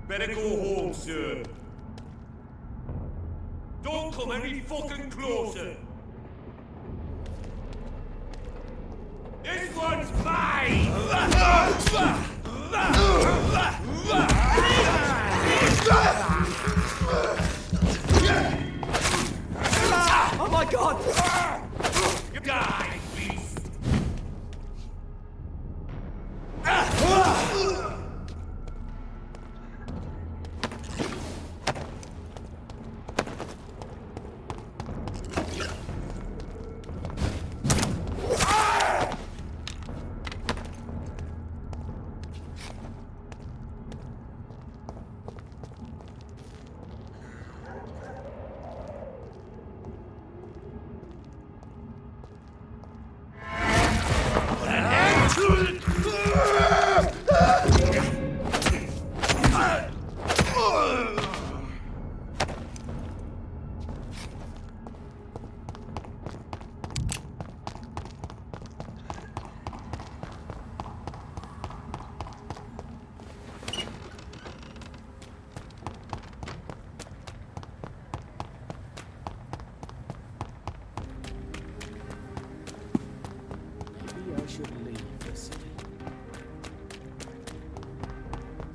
Better go home, sir. Don't come any fucking closer. This one's mine! Oh my god! You die, beast!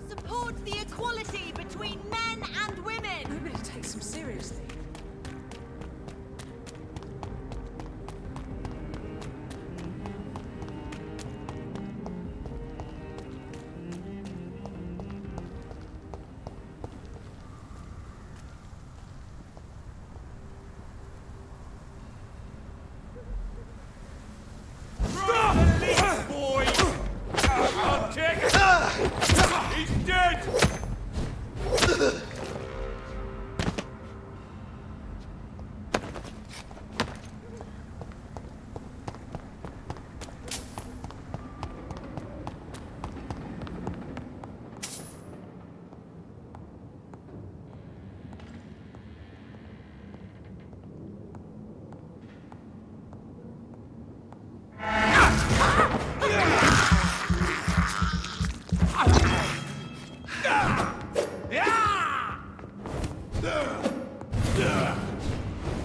Support the equality between between men and women! Nobody takes them seriously. Boy! I'll take it! He's dead!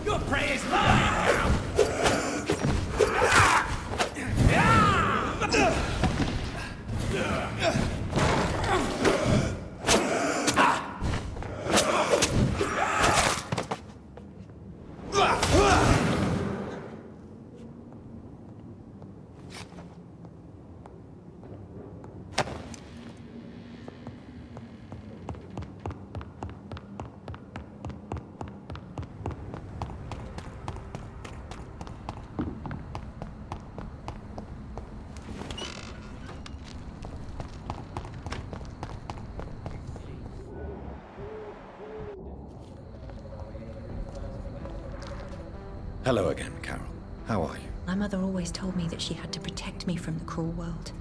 Your prey is mine! Hello again, Carol. How are you? My mother always told me that she had to protect me from the cruel world.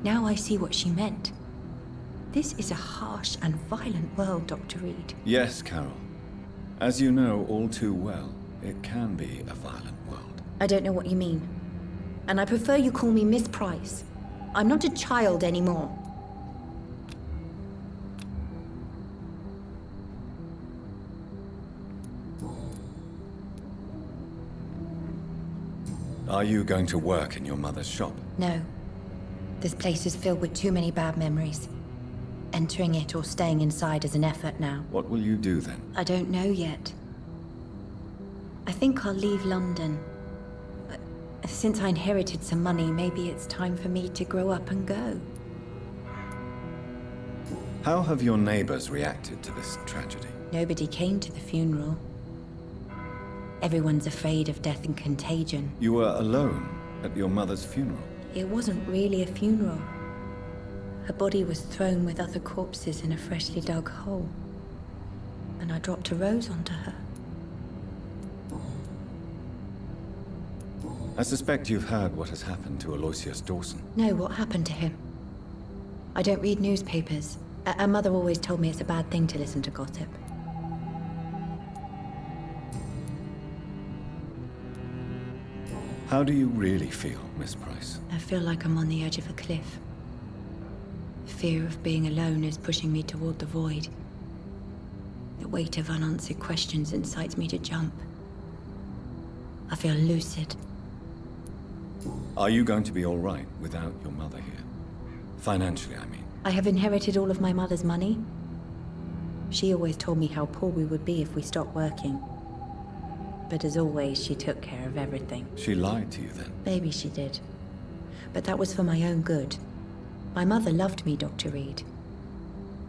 Now I see what she meant. This is a harsh and violent world, Dr. Reed. Yes, Carol. As you know all too well, it can be a violent world. I don't know what you mean. And I prefer you call me Miss Price. I'm not a child anymore. Are you going to work in your mother's shop? No. This place is filled with too many bad memories. Entering it or staying inside is an effort now. What will you do then? I don't know yet. I think I'll leave London. Since I inherited some money, maybe it's time for me to grow up and go. How have your neighbors reacted to this tragedy? Nobody came to the funeral. Everyone's afraid of death and contagion. You were alone at your mother's funeral. It wasn't really a funeral. Her body was thrown with other corpses in a freshly dug hole. And I dropped a rose onto her. I suspect you've heard what has happened to Aloysius Dawson. No, what happened to him? I don't read newspapers. Our mother always told me it's a bad thing to listen to gossip. How do you really feel, Miss Price? I feel like I'm on the edge of a cliff. Fear of being alone is pushing me toward the void. The weight of unanswered questions incites me to jump. I feel lucid. Are you going to be all right without your mother here? Financially, I mean. I have inherited all of my mother's money. She always told me how poor we would be if we stopped working. But as always, she took care of everything. She lied to you then? Maybe she did. But that was for my own good. My mother loved me, Dr. Reed.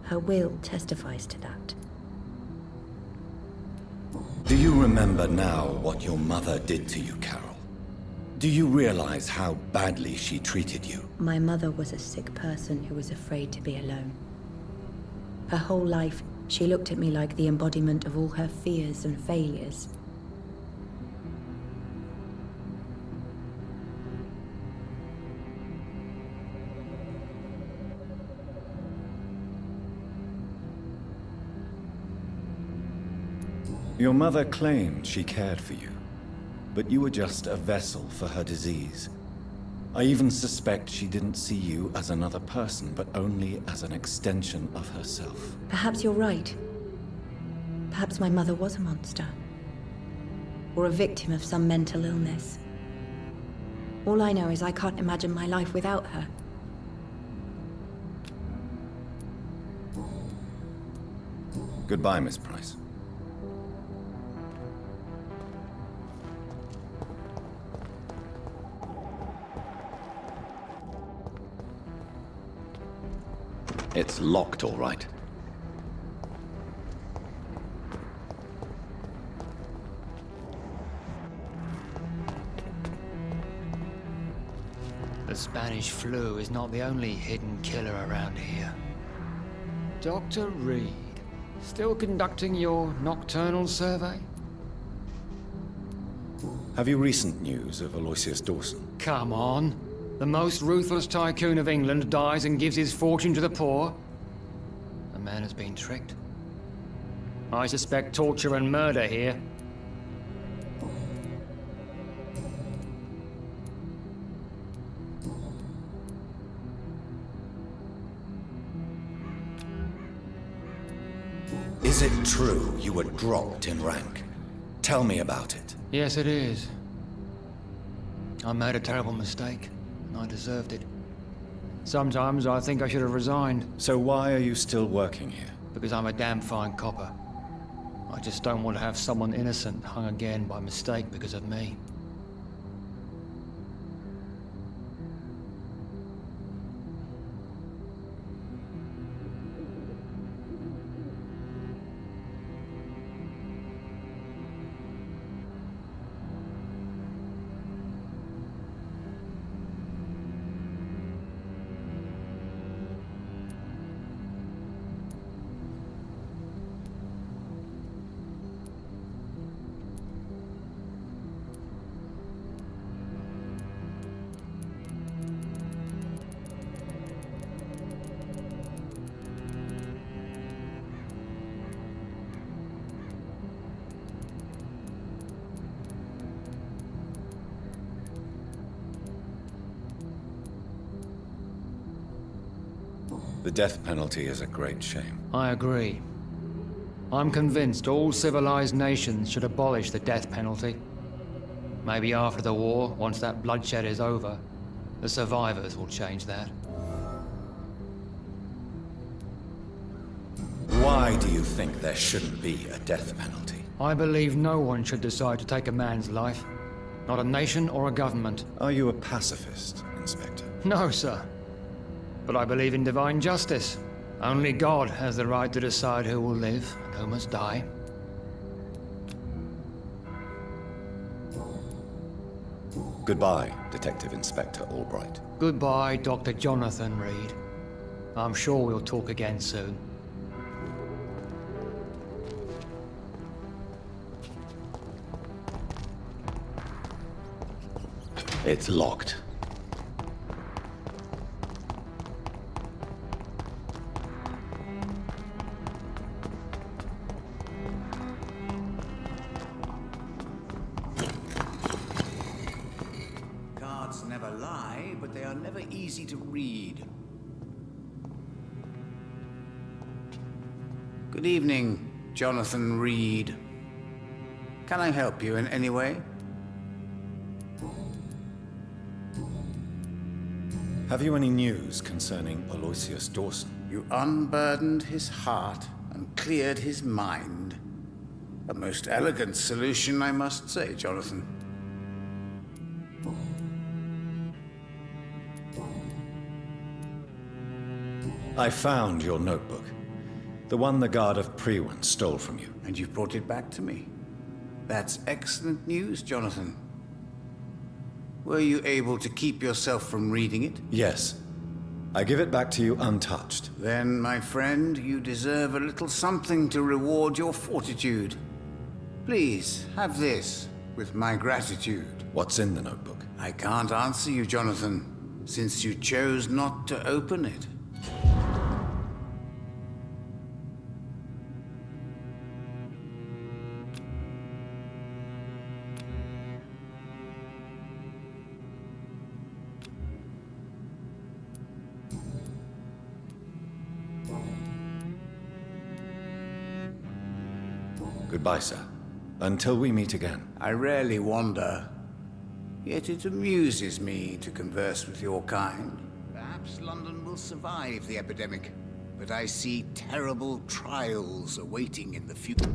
Her will testifies to that. Do you remember now what your mother did to you, Carol? Do you realize how badly she treated you? My mother was a sick person who was afraid to be alone. Her whole life, she looked at me like the embodiment of all her fears and failures. Your mother claimed she cared for you, but you were just a vessel for her disease. I even suspect she didn't see you as another person, but only as an extension of herself. Perhaps you're right. Perhaps my mother was a monster. Or a victim of some mental illness. All I know is I can't imagine my life without her. Goodbye, Miss Price. It's locked, all right. The Spanish flu is not the only hidden killer around here. Dr. Reed, still conducting your nocturnal survey? Have you recent news of Aloysius Dawson? Come on. The most ruthless tycoon of England dies and gives his fortune to the poor. The man has been tricked. I suspect torture and murder here. Is it true you were dropped in rank? Tell me about it. Yes, it is. I made a terrible mistake, and I deserved it. Sometimes I think I should have resigned. So why are you still working here? Because I'm a damn fine copper. I just don't want to have someone innocent hung again by mistake because of me. The death penalty is a great shame. I agree. I'm convinced all civilized nations should abolish the death penalty. Maybe after the war, once that bloodshed is over, the survivors will change that. Why do you think there shouldn't be a death penalty? I believe no one should decide to take a man's life. Not a nation or a government. Are you a pacifist, Inspector? No, sir. But I believe in divine justice. Only God has the right to decide who will live and who must die. Goodbye, Detective Inspector Albright. Goodbye, Dr. Jonathan Reed. I'm sure we'll talk again soon. It's locked. Cards never lie, but they are never easy to read. Good evening, Jonathan Reed. Can I help you in any way? Have you any news concerning Aloysius Dawson? You unburdened his heart and cleared his mind. A most elegant solution, I must say, Jonathan. I found your notebook. The one the guard of Priwen stole from you. And you've brought it back to me. That's excellent news, Jonathan. Were you able to keep yourself from reading it? Yes. I give it back to you untouched. Then, my friend, you deserve a little something to reward your fortitude. Please, have this, with my gratitude. What's in the notebook? I can't answer you, Jonathan, since you chose not to open it. Goodbye, sir. Until we meet again. I rarely wander, yet it amuses me to converse with your kind. Perhaps London will survive the epidemic. but I see terrible trials awaiting in the future.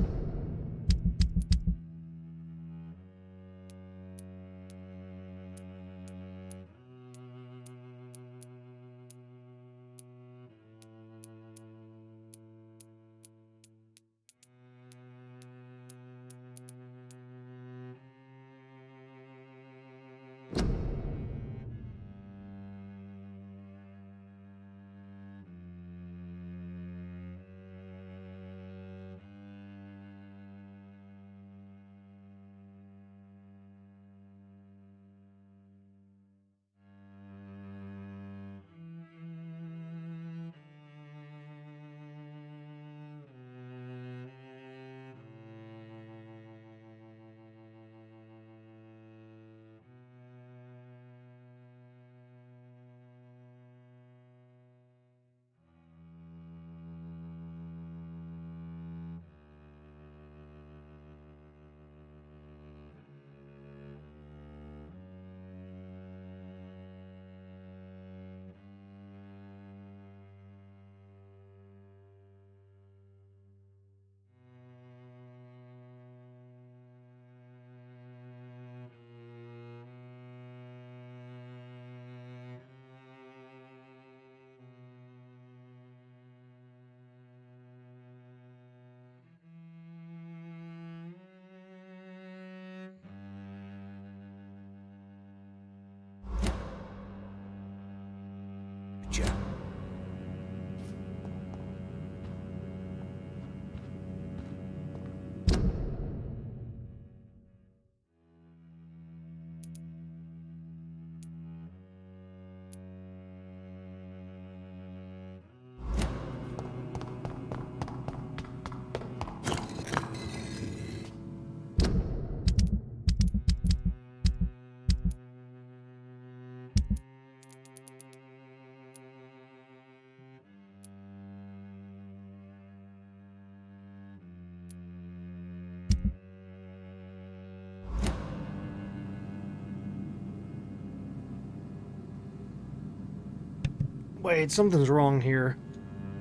Wait, something's wrong here.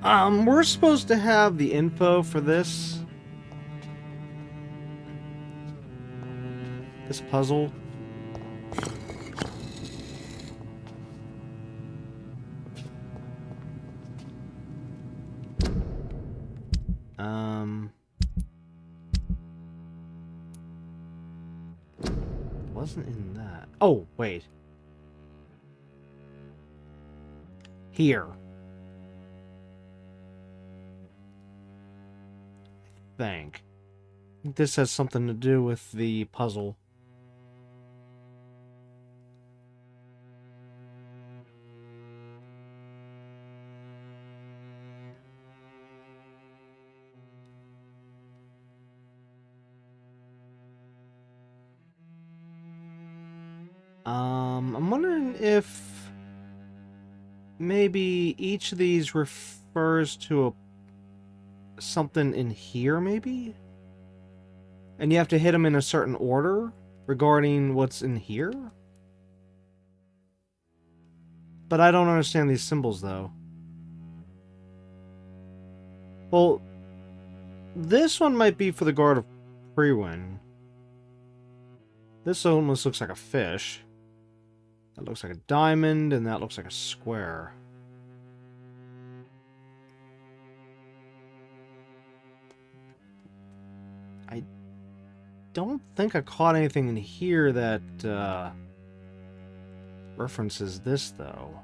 We're supposed to have the info for this. This puzzle. Wasn't in that. Oh, wait. Here. I think this has something to do with the puzzle. I'm wondering if maybe each of these refers to something in here, maybe? And you have to hit them in a certain order regarding what's in here? But I don't understand these symbols, though. Well, this one might be for the Guard of Priwen. This almost looks like a fish. That looks like a diamond, and that looks like a square. I don't think I caught anything in here that references this, though.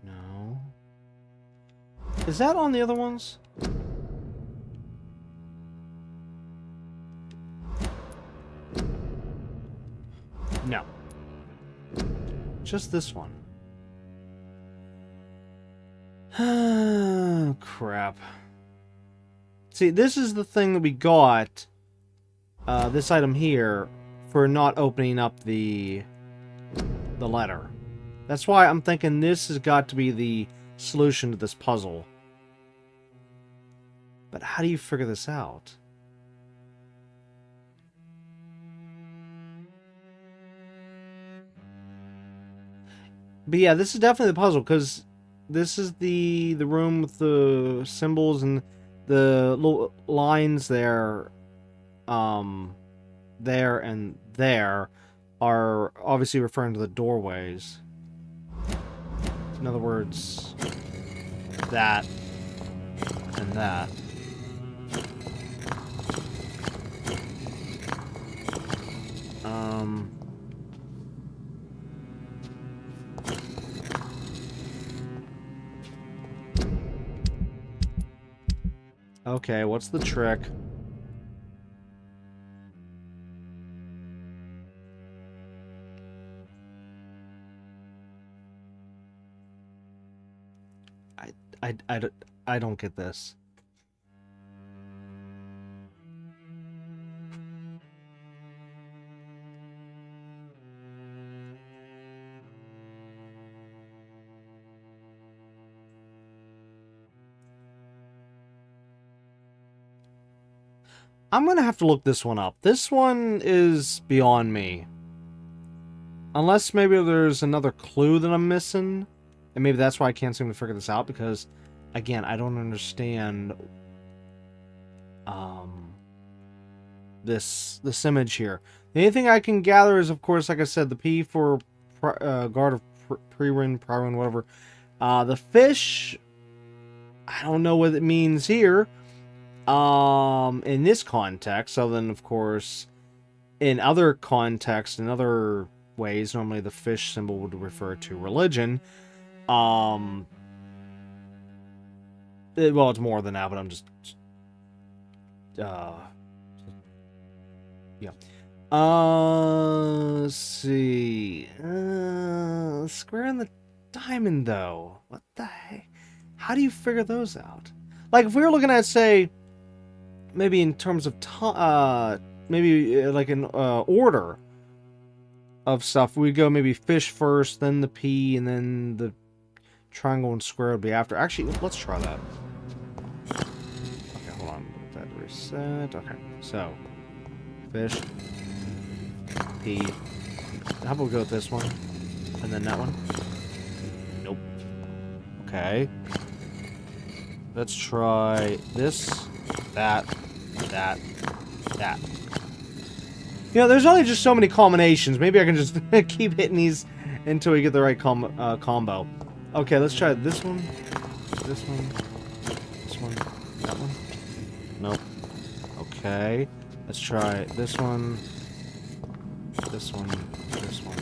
No. Is that on the other ones? No. Just this one. Crap. See, this is the thing that we got, this item here, for not opening up the the letter. That's why I'm thinking this has got to be the solution to this puzzle. But how do you figure this out? But yeah, this is definitely the puzzle, because this is the room with the symbols and the little lines there. There and there are obviously referring to the doorways. In other words, that and that. Okay, what's the trick? I don't get this. I'm gonna have to look this one up. This one is beyond me. Unless maybe there's another clue that I'm missing. And maybe that's why I can't seem to figure this out, because, again, I don't understand this image here. The only thing I can gather is, of course, like I said, the P for guard of Pririn, whatever. The fish, I don't know what it means here. In this context, so then, of course, in other contexts, in other ways, normally the fish symbol would refer to religion. Well, it's more than that, but I'm just yeah. Let's see. Square and the diamond, though. What the heck? How do you figure those out? Like, if we were looking at, say, maybe in terms of maybe like an order of stuff, we go maybe fish first, then the P, and then the triangle and square would be after. Actually, let's try that. Okay, hold on. Let that reset. Okay, so fish, P. How about we go with this one, and then that one? Nope. Okay. Let's try this, that. You know, there's only just so many combinations. Maybe I can just keep hitting these until we get the right combo. Okay, let's try this one, this one, that one. Nope. Okay. Let's try this one, this one, this one,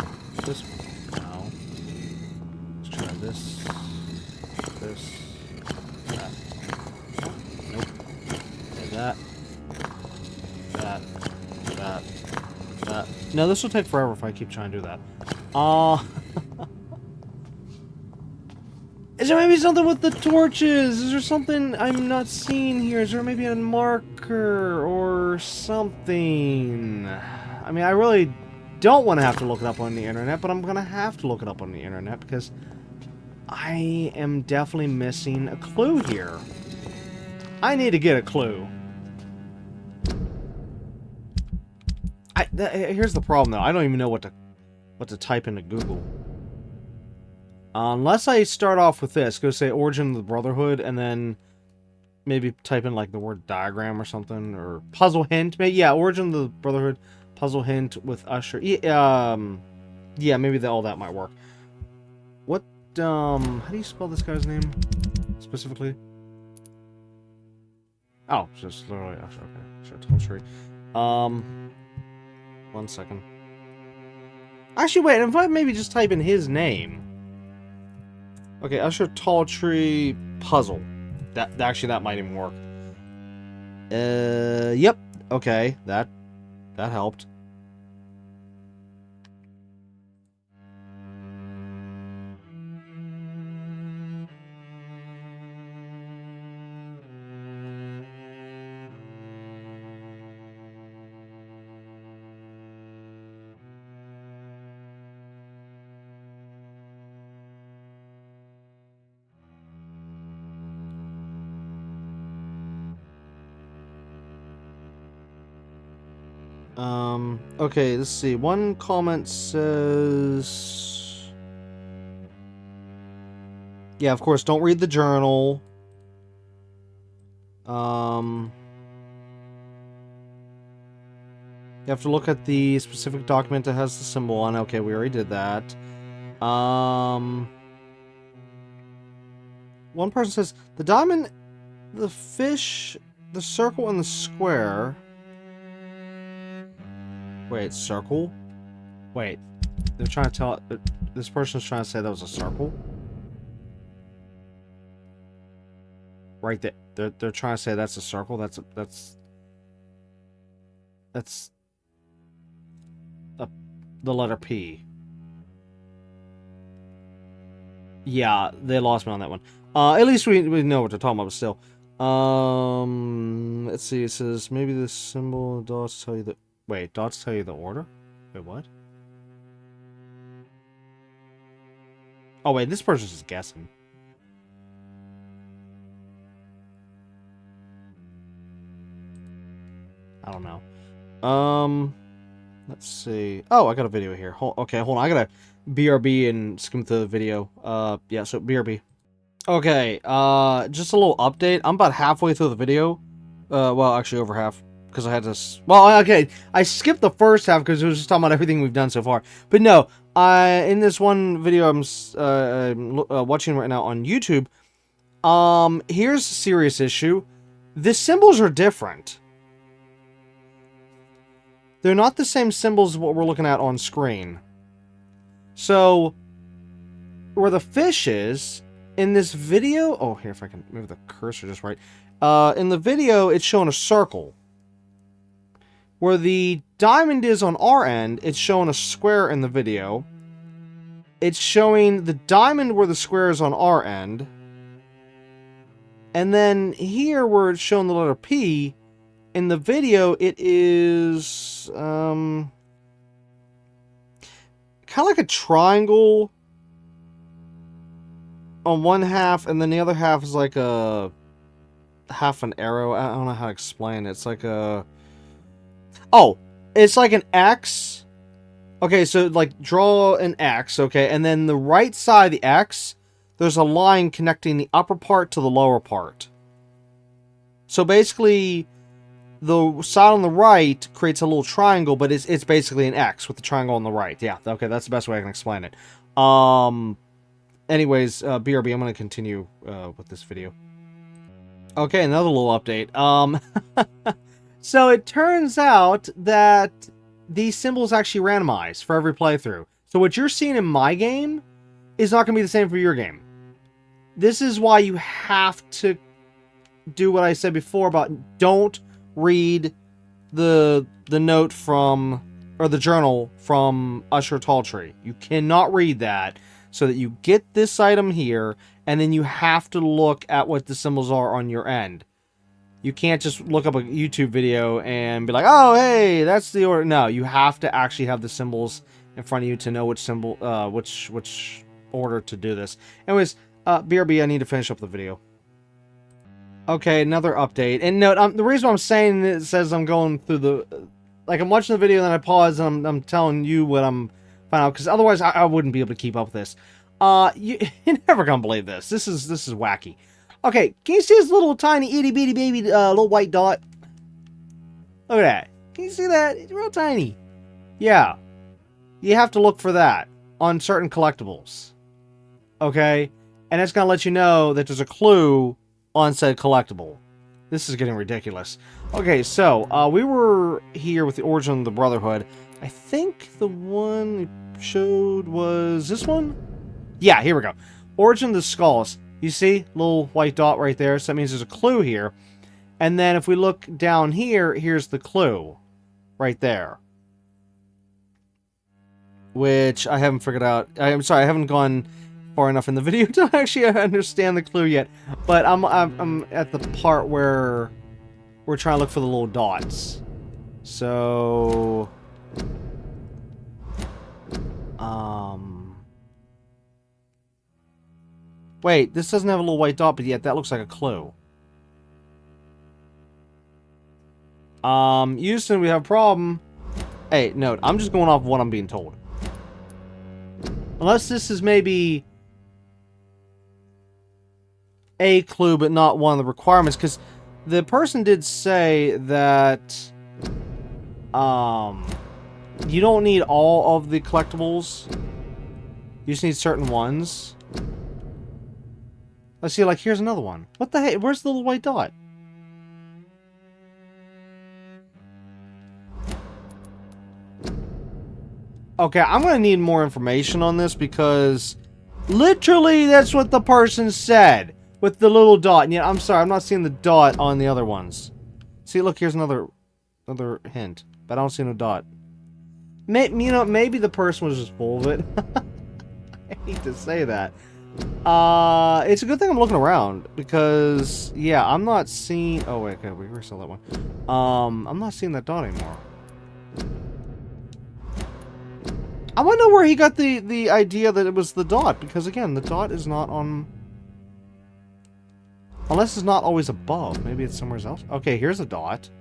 this one. No. Let's try this, that. Nope. Okay, that. No, this will take forever if I keep trying to do that. Is there maybe something with the torches? Is there something I'm not seeing here? Is there maybe a marker or something? I mean, I really don't want to have to look it up on the internet, but I'm going to have to look it up on the internet because I am definitely missing a clue here. I need to get a clue. Here's the problem, though. I don't even know what to type into Google. Unless I start off with this, go say Origin of the Brotherhood, and then maybe type in like the word diagram or something, or puzzle hint. Maybe, yeah, Origin of the Brotherhood, puzzle hint with Usher. Yeah, maybe all that might work. What? How do you spell this guy's name specifically? Oh, just literally Usher. Okay, sure, Tall Tree. 1 second. Actually, wait. If I maybe just type in his name. Okay, Usher Tall Tree puzzle. That might even work. Yep. Okay, that helped. Okay, let's see. One comment says... Yeah, of course, don't read the journal. You have to look at the specific document that has the symbol on it. Okay, we already did that. One person says, the diamond, the fish, the circle, and the square... Wait, circle? Wait, they're trying to tell... This person's trying to say that was a circle? Right there. They're trying to say that's a circle? That's the letter P. Yeah, they lost me on that one. At least we know what they're talking about, but still. Let's see, it says, maybe the symbol dots tell you the... Wait, dots tell you the order? Wait, what? Oh, wait, this person's just guessing. I don't know. Let's see. Oh, I got a video here. Okay, hold on. I gotta BRB and skim through the video. Yeah, so BRB. Okay, just a little update. I'm about halfway through the video. Well, actually over half. Because I had to... Well, okay, I skipped the first half because it was just talking about everything we've done so far. But no, in this one video I'm watching right now on YouTube, here's a serious issue. The symbols are different. They're not the same symbols as what we're looking at on screen. So, where the fish is, in this video... Oh, here, if I can move the cursor just right. In the video, it's showing a circle. Where the diamond is on our end, it's showing a square in the video. It's showing the diamond where the square is on our end. And then here, where it's showing the letter P... In the video, it is, kind of like a triangle on one half, and then the other half is like a half an arrow. I don't know how to explain it. It's like a... Oh, it's like an X. Okay, so like draw an X, okay, and then the right side of the X, there's a line connecting the upper part to the lower part. So basically... The side on the right creates a little triangle, but it's basically an X with the triangle on the right. Yeah, okay, that's the best way I can explain it. Anyways, BRB, I'm going to continue with this video. Okay, another little update. So it turns out that these symbols actually randomize for every playthrough. So what you're seeing in my game is not going to be the same for your game. This is why you have to do what I said before about don't read the note from, or the journal from Usher Talltree. You cannot read that, so that you get this item here, and then you have to look at what the symbols are on your end. You can't just look up a YouTube video and be like, oh, hey, that's the order. No, you have to actually have the symbols in front of you to know which symbol, which order to do this. Anyways, BRB, I need to finish up the video. Okay, another update. And note, the reason I'm saying it says I'm going through the... Like, I'm watching the video, and then I pause, and I'm telling you what I'm finding out, because otherwise I wouldn't be able to keep up with this. You're never gonna believe this. This is wacky. Okay, can you see this little tiny itty-bitty baby little white dot? Look at that. Can you see that? It's real tiny. Yeah. You have to look for that on certain collectibles. Okay? And it's gonna let you know that there's a clue on said collectible. This is getting ridiculous. Okay, so, we were here with the Origin of the Brotherhood. I think the one it showed was this one? Yeah, here we go. Origin of the Skulls. You see? Little white dot right there, so that means there's a clue here. And then if we look down here, here's the clue. Right there. Which I haven't figured out. I'm sorry, I haven't gone far enough in the video to actually understand the clue yet, but I'm at the part where we're trying to look for the little dots. So, wait, this doesn't have a little white dot, but yet that looks like a clue. Houston, we have a problem. Hey, no, I'm just going off what I'm being told. Unless this is maybe a clue, but not one of the requirements, because the person did say that you don't need all of the collectibles. You just need certain ones. Let's see, like, here's another one. What the heck? Where's the little white dot? Okay, I'm gonna need more information on this because literally that's what the person said with the little dot. And yeah, I'm sorry, I'm not seeing the dot on the other ones. See, look, here's another hint, but I don't see no dot. You know, maybe the person was just full of it. I hate to say that. It's a good thing I'm looking around because yeah, I'm not seeing. Oh wait, okay, we saw that one. I'm not seeing that dot anymore. I want to know where he got the idea that it was the dot, because again, the dot is not on... Unless it's not always above. Maybe it's somewhere else. Okay, here's a dot.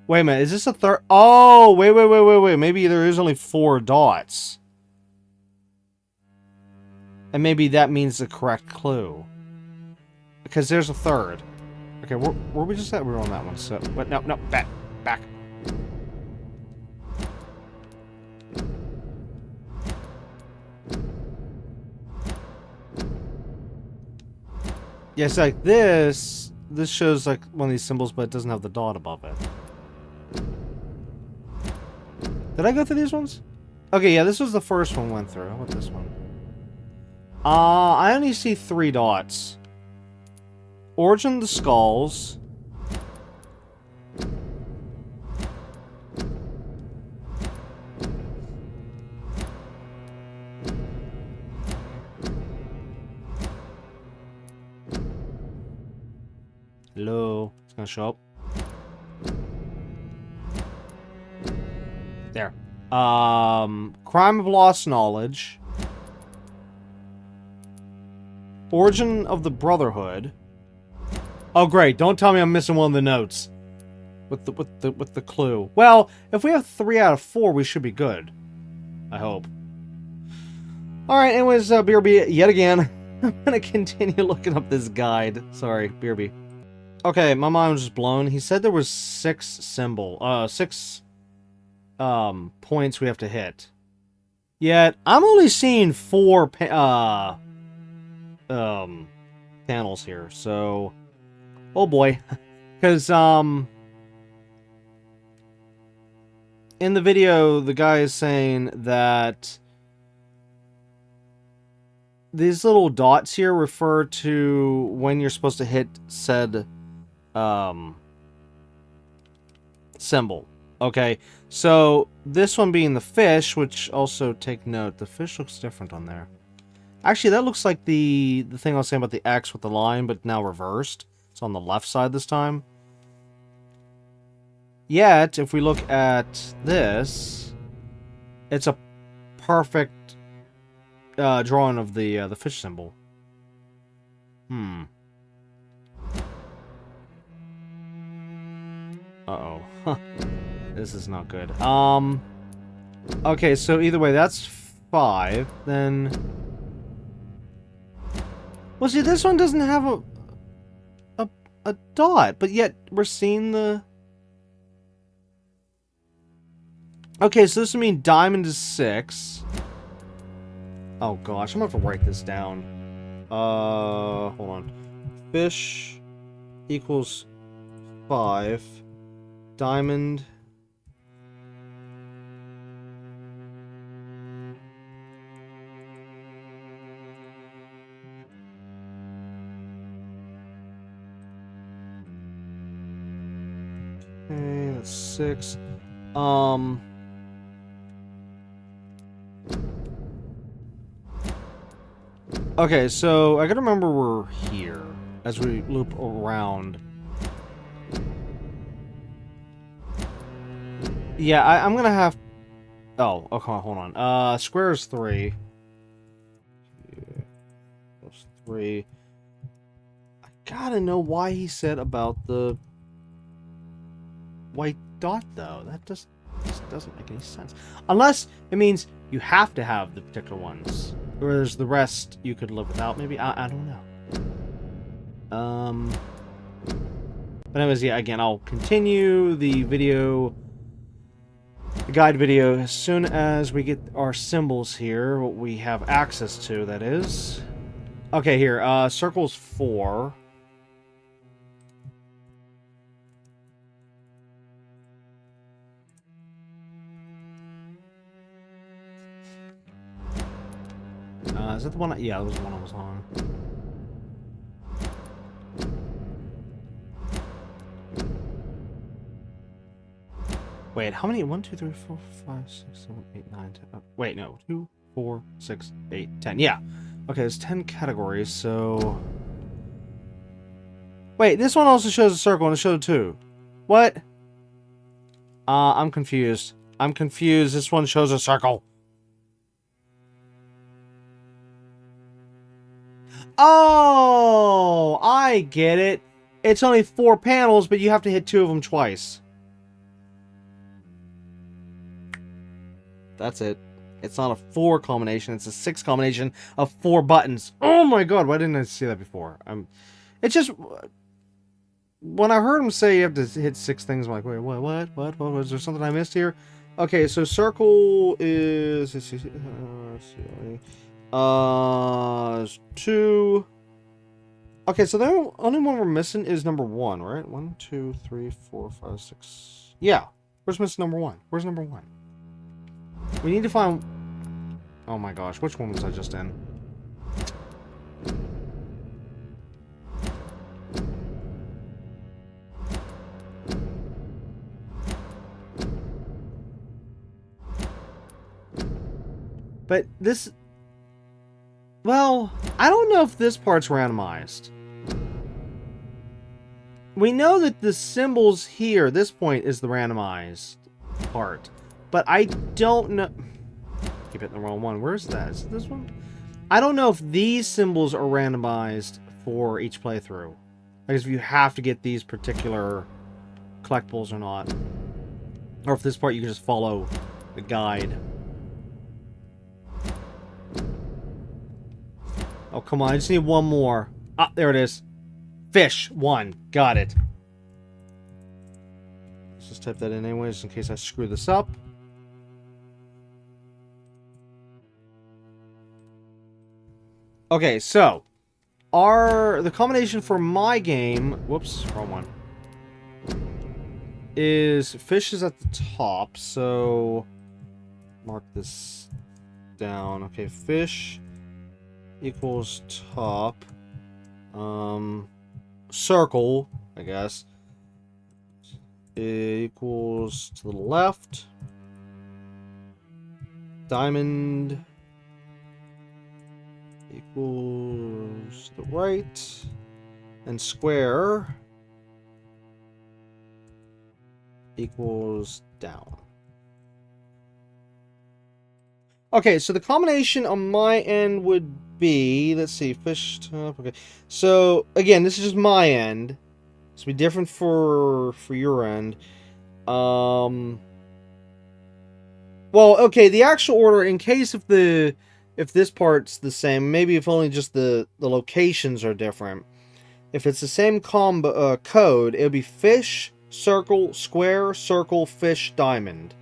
Wait a minute, is this a third... Oh, wait. Maybe there is only 4 dots. And maybe that means the correct clue. Because there's a third. Okay, where we just at? We were on that one, so... What? No, back. Yeah, it's like this. This shows like one of these symbols, but it doesn't have the dot above it. Did I go through these ones? Okay, yeah, this was the first one went through. How about this one? I only see 3 dots. Origin of the Skulls. Hello. It's gonna show up. There. Crime of Lost Knowledge. Origin of the Brotherhood. Oh great, don't tell me I'm missing one of the notes. With the clue. Well, if we have 3 out of 4, we should be good. I hope. Alright, anyways, BRB, yet again. I'm gonna continue looking up this guide. Sorry, BRB. Okay, my mind was just blown. He said there was 6 points we have to hit. Yet, I'm only seeing 4 panels here, so... Oh boy. Because, in the video, the guy is saying that these little dots here refer to when you're supposed to hit said symbol. Okay, so this one being the fish, which also take note, the fish looks different on there. Actually, that looks like the thing I was saying about the X with the line, but now reversed. It's on the left side this time. Yet, if we look at this, it's a perfect drawing of the fish symbol. Uh-oh. This is not good. Okay, so either way, that's 5. Then... Well, see, this one doesn't have a dot, but yet we're seeing the... Okay, so this would mean diamond is 6. Oh gosh, I'm gonna have to write this down. Hold on. Fish equals 5. Diamond. Okay, that's 6. Okay, so I gotta remember we're here as we loop around. Yeah, I'm gonna have... Oh, okay, hold on. Square is 3. Plus 3. I gotta know why he said about the white dot, though? That just doesn't make any sense. Unless it means you have to have the particular ones. Whereas the rest you could live without, maybe? I don't know. But anyways, yeah, again, I'll continue the video, the guide video, as soon as we get our symbols here, what we have access to, that is. Okay, here, circle's 4. Is that the one? Yeah, that was the one I was on. Wait, how many? 1, 2, 3, 4, 5, 6, 7, 8, 9, 10. Wait, no. 2, 4, 6, 8, 10. Yeah. Okay, there's 10 categories, so... Wait, this one also shows a circle and it showed 2. What? I'm confused. I'm confused. This one shows a circle. Oh, I get it. It's only 4 panels, but you have to hit 2 of them twice. That's it. It's not a 4 combination, it's a 6 combination of 4 buttons. Oh my god, why didn't I see that before? It's just... When I heard him say you have to hit 6 things, I'm like, wait, what? Was there something I missed here? Okay, so circle is... 2. Okay, so the only one we're missing is number 1, right? 1, 2, 3, 4, 5, 6. Yeah. Where's missing number 1? Where's number 1? We need to find... Oh my gosh, which one was I just in? But this... Well, I don't know if this part's randomized. We know that the symbols here, this point, is the randomized part. But I don't know... Keep hitting the wrong one. Where's that? Is it this one? I don't know if these symbols are randomized for each playthrough. Like if you have to get these particular collectibles or not. Or if this part you can just follow the guide. Oh, come on. I just need one more. Ah, there it is. Fish. 1. Got it. Let's just type that in anyways in case I screw this up. Okay, so the combination for my game, whoops, wrong one, is fish is at the top, so mark this down. Okay, fish equals top, circle, I guess, equals to the left, diamond equals the right, and square equals down. Okay, so the combination on my end would be, let's see, fish top, okay. So, again, this is just my end. This will be different for your end. Well, okay, the actual order, in case if this part's the same, maybe if only just the locations are different. If it's the same code, it'll be fish, circle, square, circle, fish, diamond.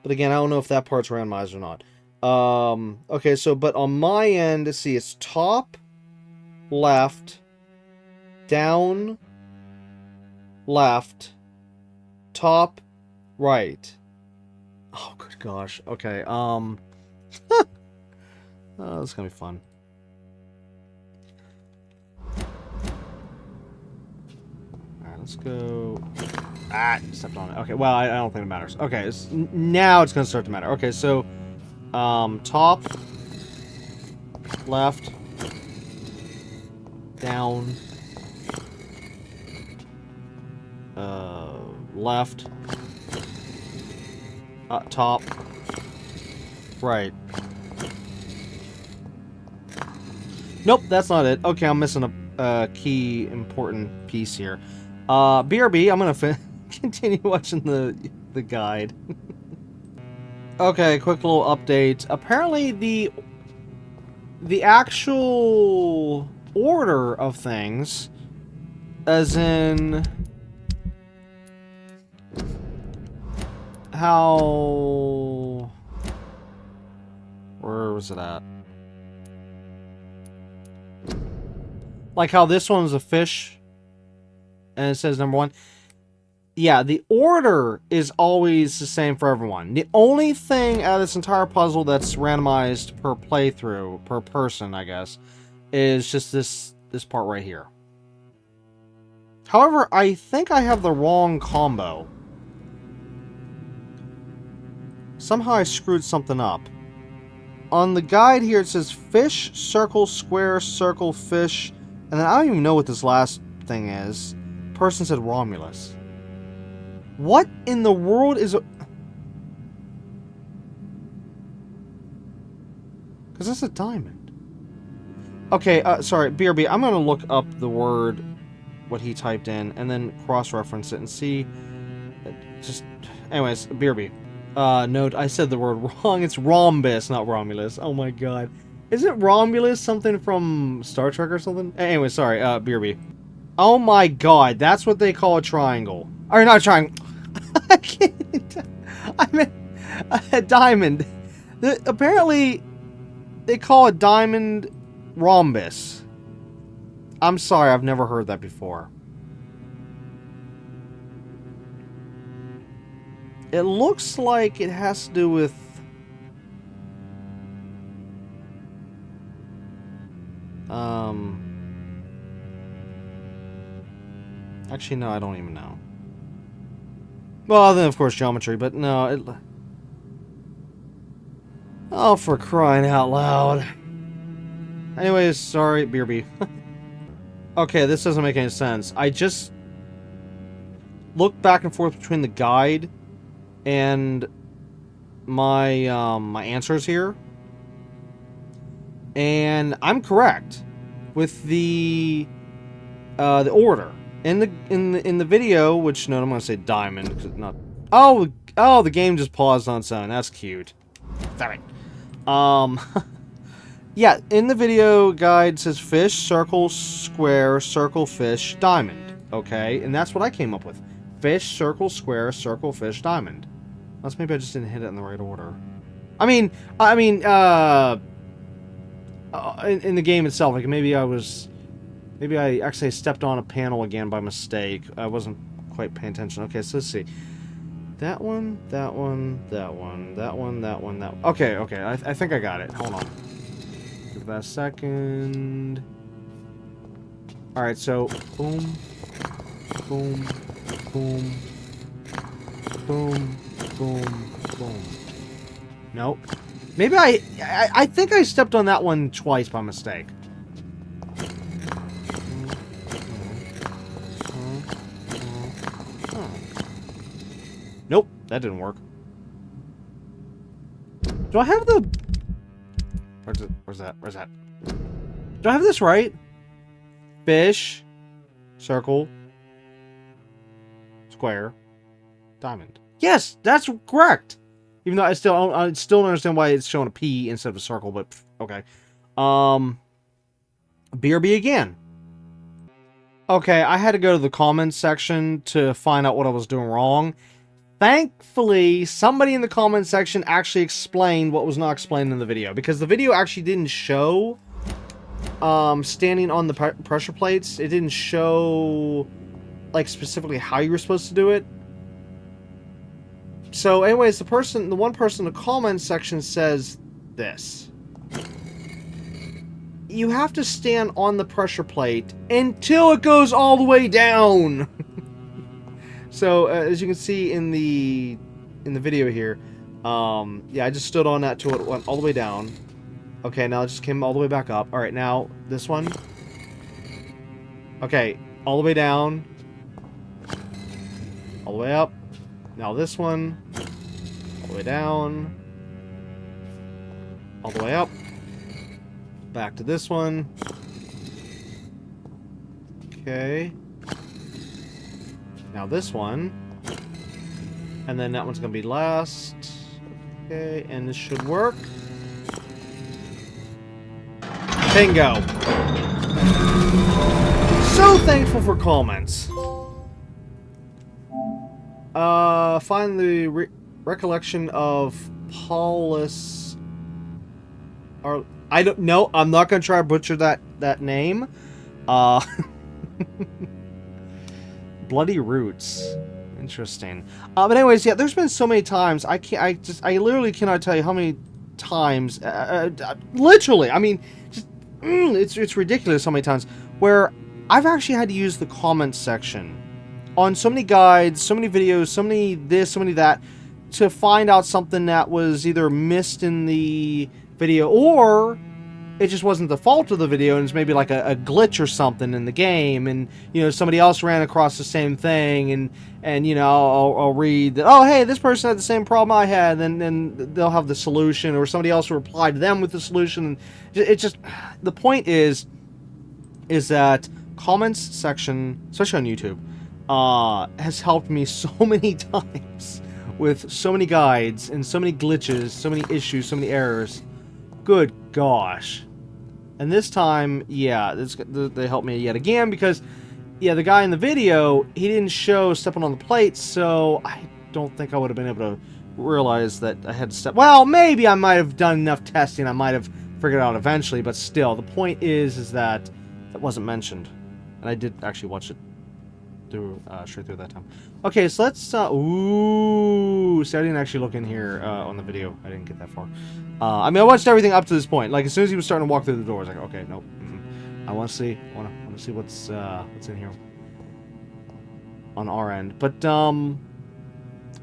But again, I don't know if that part's randomized or not. Okay, so, but on my end, let's see, it's top, left, down, left, top, right. Oh, good gosh. Okay, oh, this is gonna be fun. Alright, let's go. Ah, stepped on it. Okay, well, I don't think it matters. Okay, now it's gonna start to matter. Okay, so, top, left, down, left, top, right. Nope, that's not it. Okay, I'm missing a key important piece here. BRB, I'm gonna continue watching the guide. Okay, quick little update. Apparently the actual order of things, as in how... Where was it at? Like how this one's a fish, and it says number 1. Yeah, the order is always the same for everyone. The only thing out of this entire puzzle that's randomized per playthrough, per person, I guess, is just this part right here. However, I think I have the wrong combo. Somehow I screwed something up. On the guide here, it says fish, circle, square, circle, fish, and then I don't even know what this last thing is. Person said Romulus. What in the world is a... Because that's a diamond. Okay, sorry, BRB, I'm going to look up the word, what he typed in, and then cross-reference it and see... Just... Anyways, BRB. Note, I said the word wrong. It's rhombus, not Romulus. Oh my god. Isn't Romulus something from Star Trek or something? Anyway, sorry, BRB. Oh my god, that's what they call a triangle. Or not a triangle. I can't. I meant a diamond. Apparently, they call a diamond rhombus. I'm sorry, I've never heard that before. It looks like it has to do with... Actually, no, I don't even know. Well, then, of course, geometry, but no, it... Oh, for crying out loud. Anyways, sorry, BRB. Okay, this doesn't make any sense. I just looked back and forth between the guide and my my answers here, and I'm correct with the order in the video. Which no, I'm gonna say diamond because it's not. Oh, the game just paused on its own. That's cute. Damn it. Yeah, in the video guide says fish, circle, square, circle, fish, diamond. Okay, and that's what I came up with. Fish, circle, square, circle, fish, diamond. Unless maybe I just didn't hit it in the right order. In the game itself, like maybe I actually stepped on a panel again by mistake. I wasn't quite paying attention. Okay, so let's see. That one, that one, that one, that one, that one, that one. Okay, I think I got it. Hold on. Give that a second. Alright, so boom, boom, boom, boom, boom, boom. Nope. Maybe I think I stepped on that one twice by mistake. Nope, that didn't work. Do I have the... Where's that? Do I have this right? Fish, circle, square, diamond. Yes, that's correct. Even though I still don't understand why it's showing a P instead of a circle, but okay. BRB again. Okay, I had to go to the comments section to find out what I was doing wrong. Thankfully, somebody in the comments section actually explained what was not explained in the video, because the video actually didn't show standing on the pressure plates. It didn't show like specifically how you were supposed to do it. So anyways, the one person in the comments section says this. You have to stand on the pressure plate until it goes all the way down. So as you can see in the video here, yeah, I just stood on that till it went all the way down. Okay, now it just came all the way back up. All right, now this one. Okay, all the way down, all the way up. Now this one, all the way down, all the way up. Back to this one. Okay. Now this one. And then that one's gonna be last. Okay, and this should work. Bingo. So thankful for comments. Find the recollection of Paulus. Or I don't know. I'm not gonna try to butcher that name. Bloody Roots. Interesting. But anyways, yeah. There's been so many times I literally cannot tell you how many times. Literally, I mean, just it's ridiculous how many times where I've actually had to use the comments section on so many guides, so many videos, so many this, so many that, to find out something that was either missed in the video or it just wasn't the fault of the video and it's maybe like a glitch or something in the game, and you know somebody else ran across the same thing, and you know I'll read that, oh hey, this person had the same problem I had, and then they'll have the solution, or somebody else will reply to them with the solution. And it's just, the point is that comments section, especially on YouTube, has helped me so many times with so many guides and so many glitches, so many issues, so many errors. Good gosh. And this time, yeah, they helped me yet again, because, yeah, the guy in the video, he didn't show stepping on the plates, so I don't think I would have been able to realize that I had to step. Well, maybe I might have done enough testing, I might have figured it out eventually, but still, the point is that it wasn't mentioned. And I did actually watch it through, straight through that time. Okay, so let's, ooh, see, I didn't actually look in here, on the video. I didn't get that far. I mean, I watched everything up to this point. Like, as soon as he was starting to walk through the door, I was like, okay, nope. I want to see, what's in here on our end. But,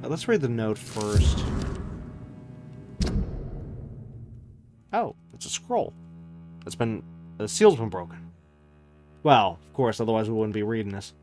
let's read the note first. Oh, it's a scroll. The seal's been broken. Well, of course, otherwise we wouldn't be reading this.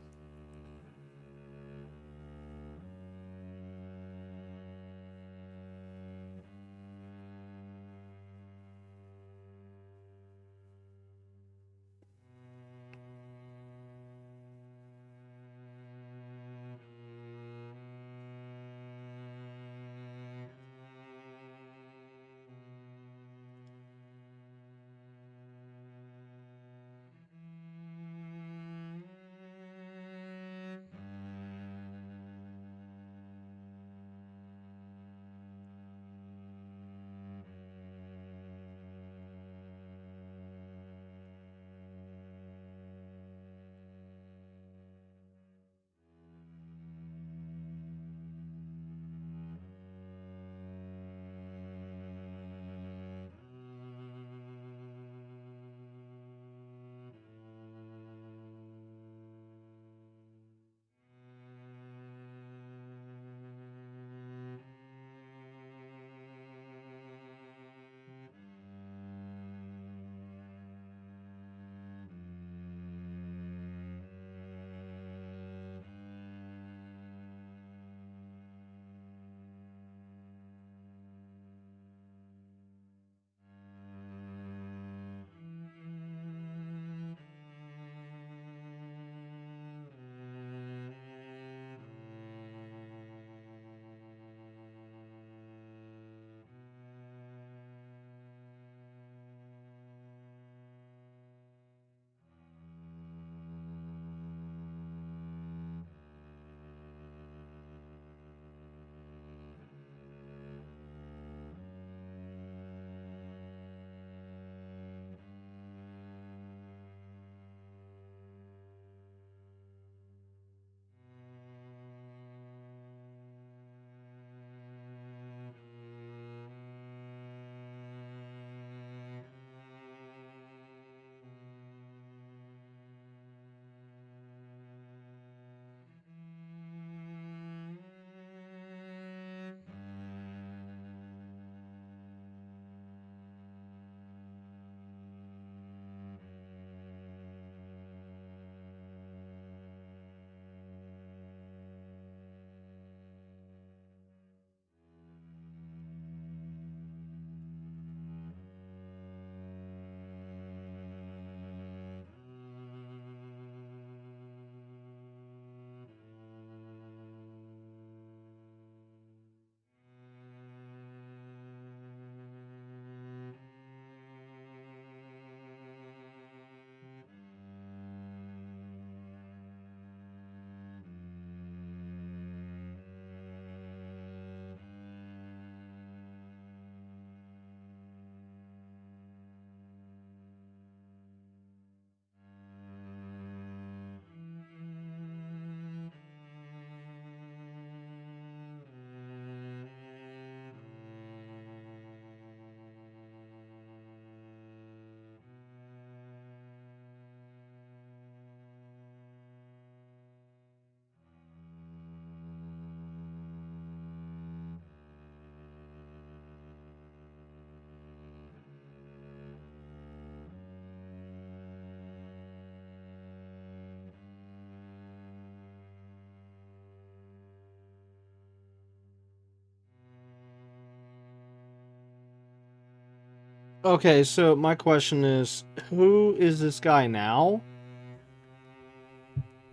Okay, so my question is, who is this guy now?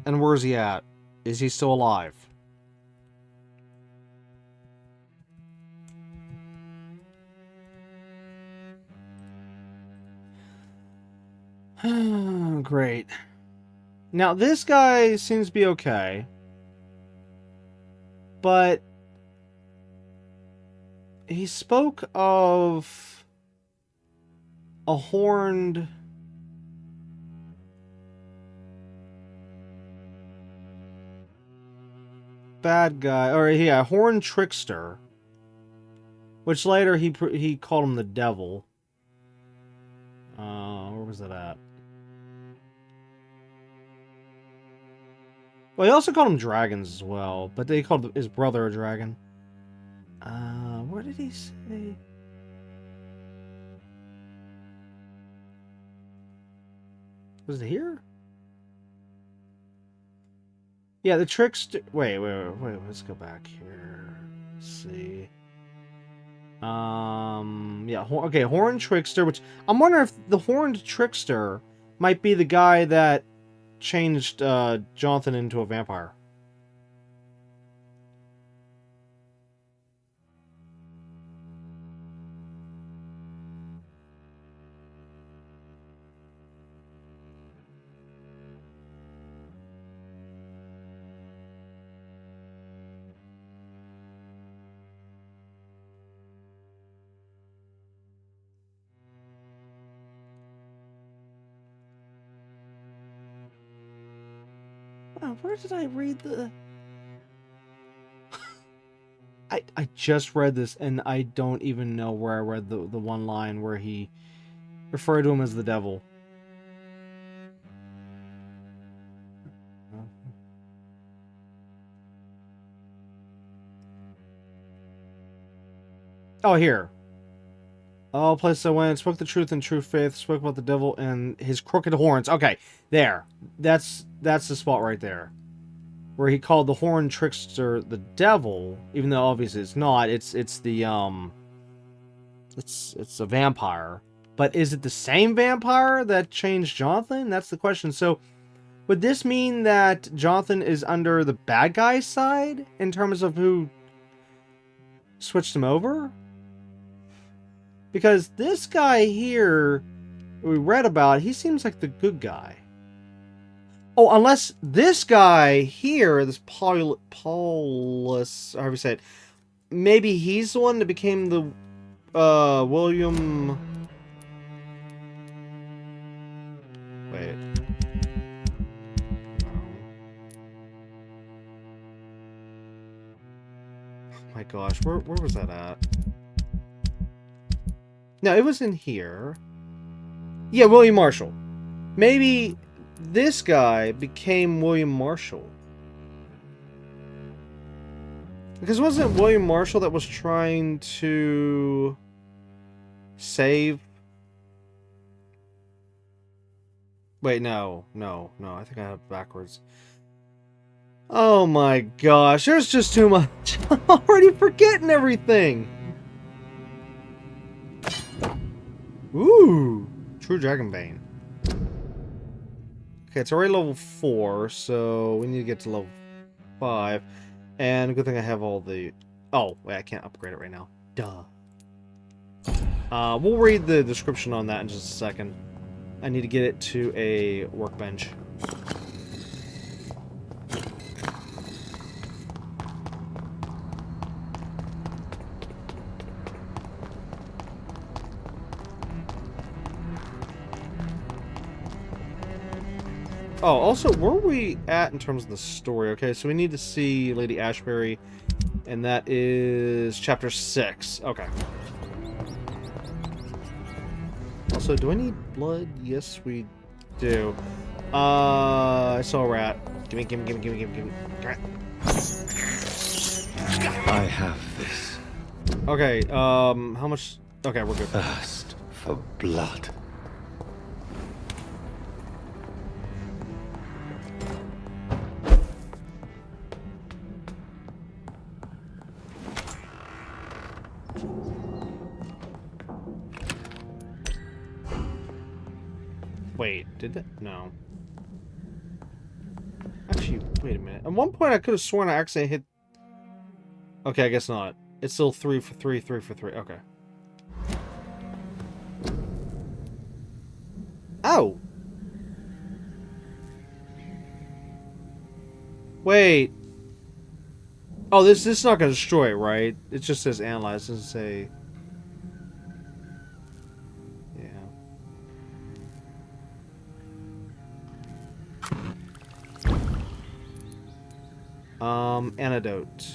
And where's he at? Is he still alive? Great. Now, this guy seems to be okay. But he spoke of a horned bad guy, or yeah, a horned trickster, which later he called him the devil. Where was that at? Well, he also called him dragons as well, but they called his brother a dragon. What did he say? Was it here? Yeah, the trickster. Wait. Let's go back here. Let's see. Yeah. Okay, horned trickster. Which I'm wondering if the horned trickster might be the guy that changed Jonathan into a vampire. Oh, where did I read the... I just read this, and I don't even know where I read the one line where he referred to him as the devil. Oh, here. All places I went, spoke the truth in true faith, spoke about the devil and his crooked horns. Okay, there. That's the spot right there. Where he called the horned trickster the devil, even though obviously it's not. It's a vampire. But is it the same vampire that changed Jonathan? That's the question. So would this mean that Jonathan is under the bad guy's side in terms of who switched him over? Because this guy here we read about, he seems like the good guy. Oh, unless this guy here, this Paulus, however you say it, maybe he's the one that became the William... Wait. Oh my gosh, where was that at? No, it was in here. Yeah, William Marshall. Maybe this guy became William Marshall. Because wasn't William Marshall that was trying to save... Wait, no. I think I have it backwards. Oh my gosh, there's just too much. I'm already forgetting everything. Ooh, True Dragonbane. Okay, it's already level 4, so we need to get to level 5. And good thing I have all the... Oh, wait, I can't upgrade it right now. Duh. We'll read the description on that in just a second. I need to get it to a workbench. Oh, also, where are we at in terms of the story? Okay, so we need to see Lady Ashbury, and that is chapter 6. Okay. Also, do I need blood? Yes, we do. I saw a rat. Gimme. Rat. I have this. Okay, how much? Okay, we're good. Thirst for blood. Wait, did that? No. Actually, wait a minute. At one point, I could have sworn I accidentally hit... Okay, I guess not. It's still 3 for 3, 3 for 3. Okay. Oh! Wait. Oh, this is not going to destroy it, right? It just says analyze. It doesn't say... Antidote.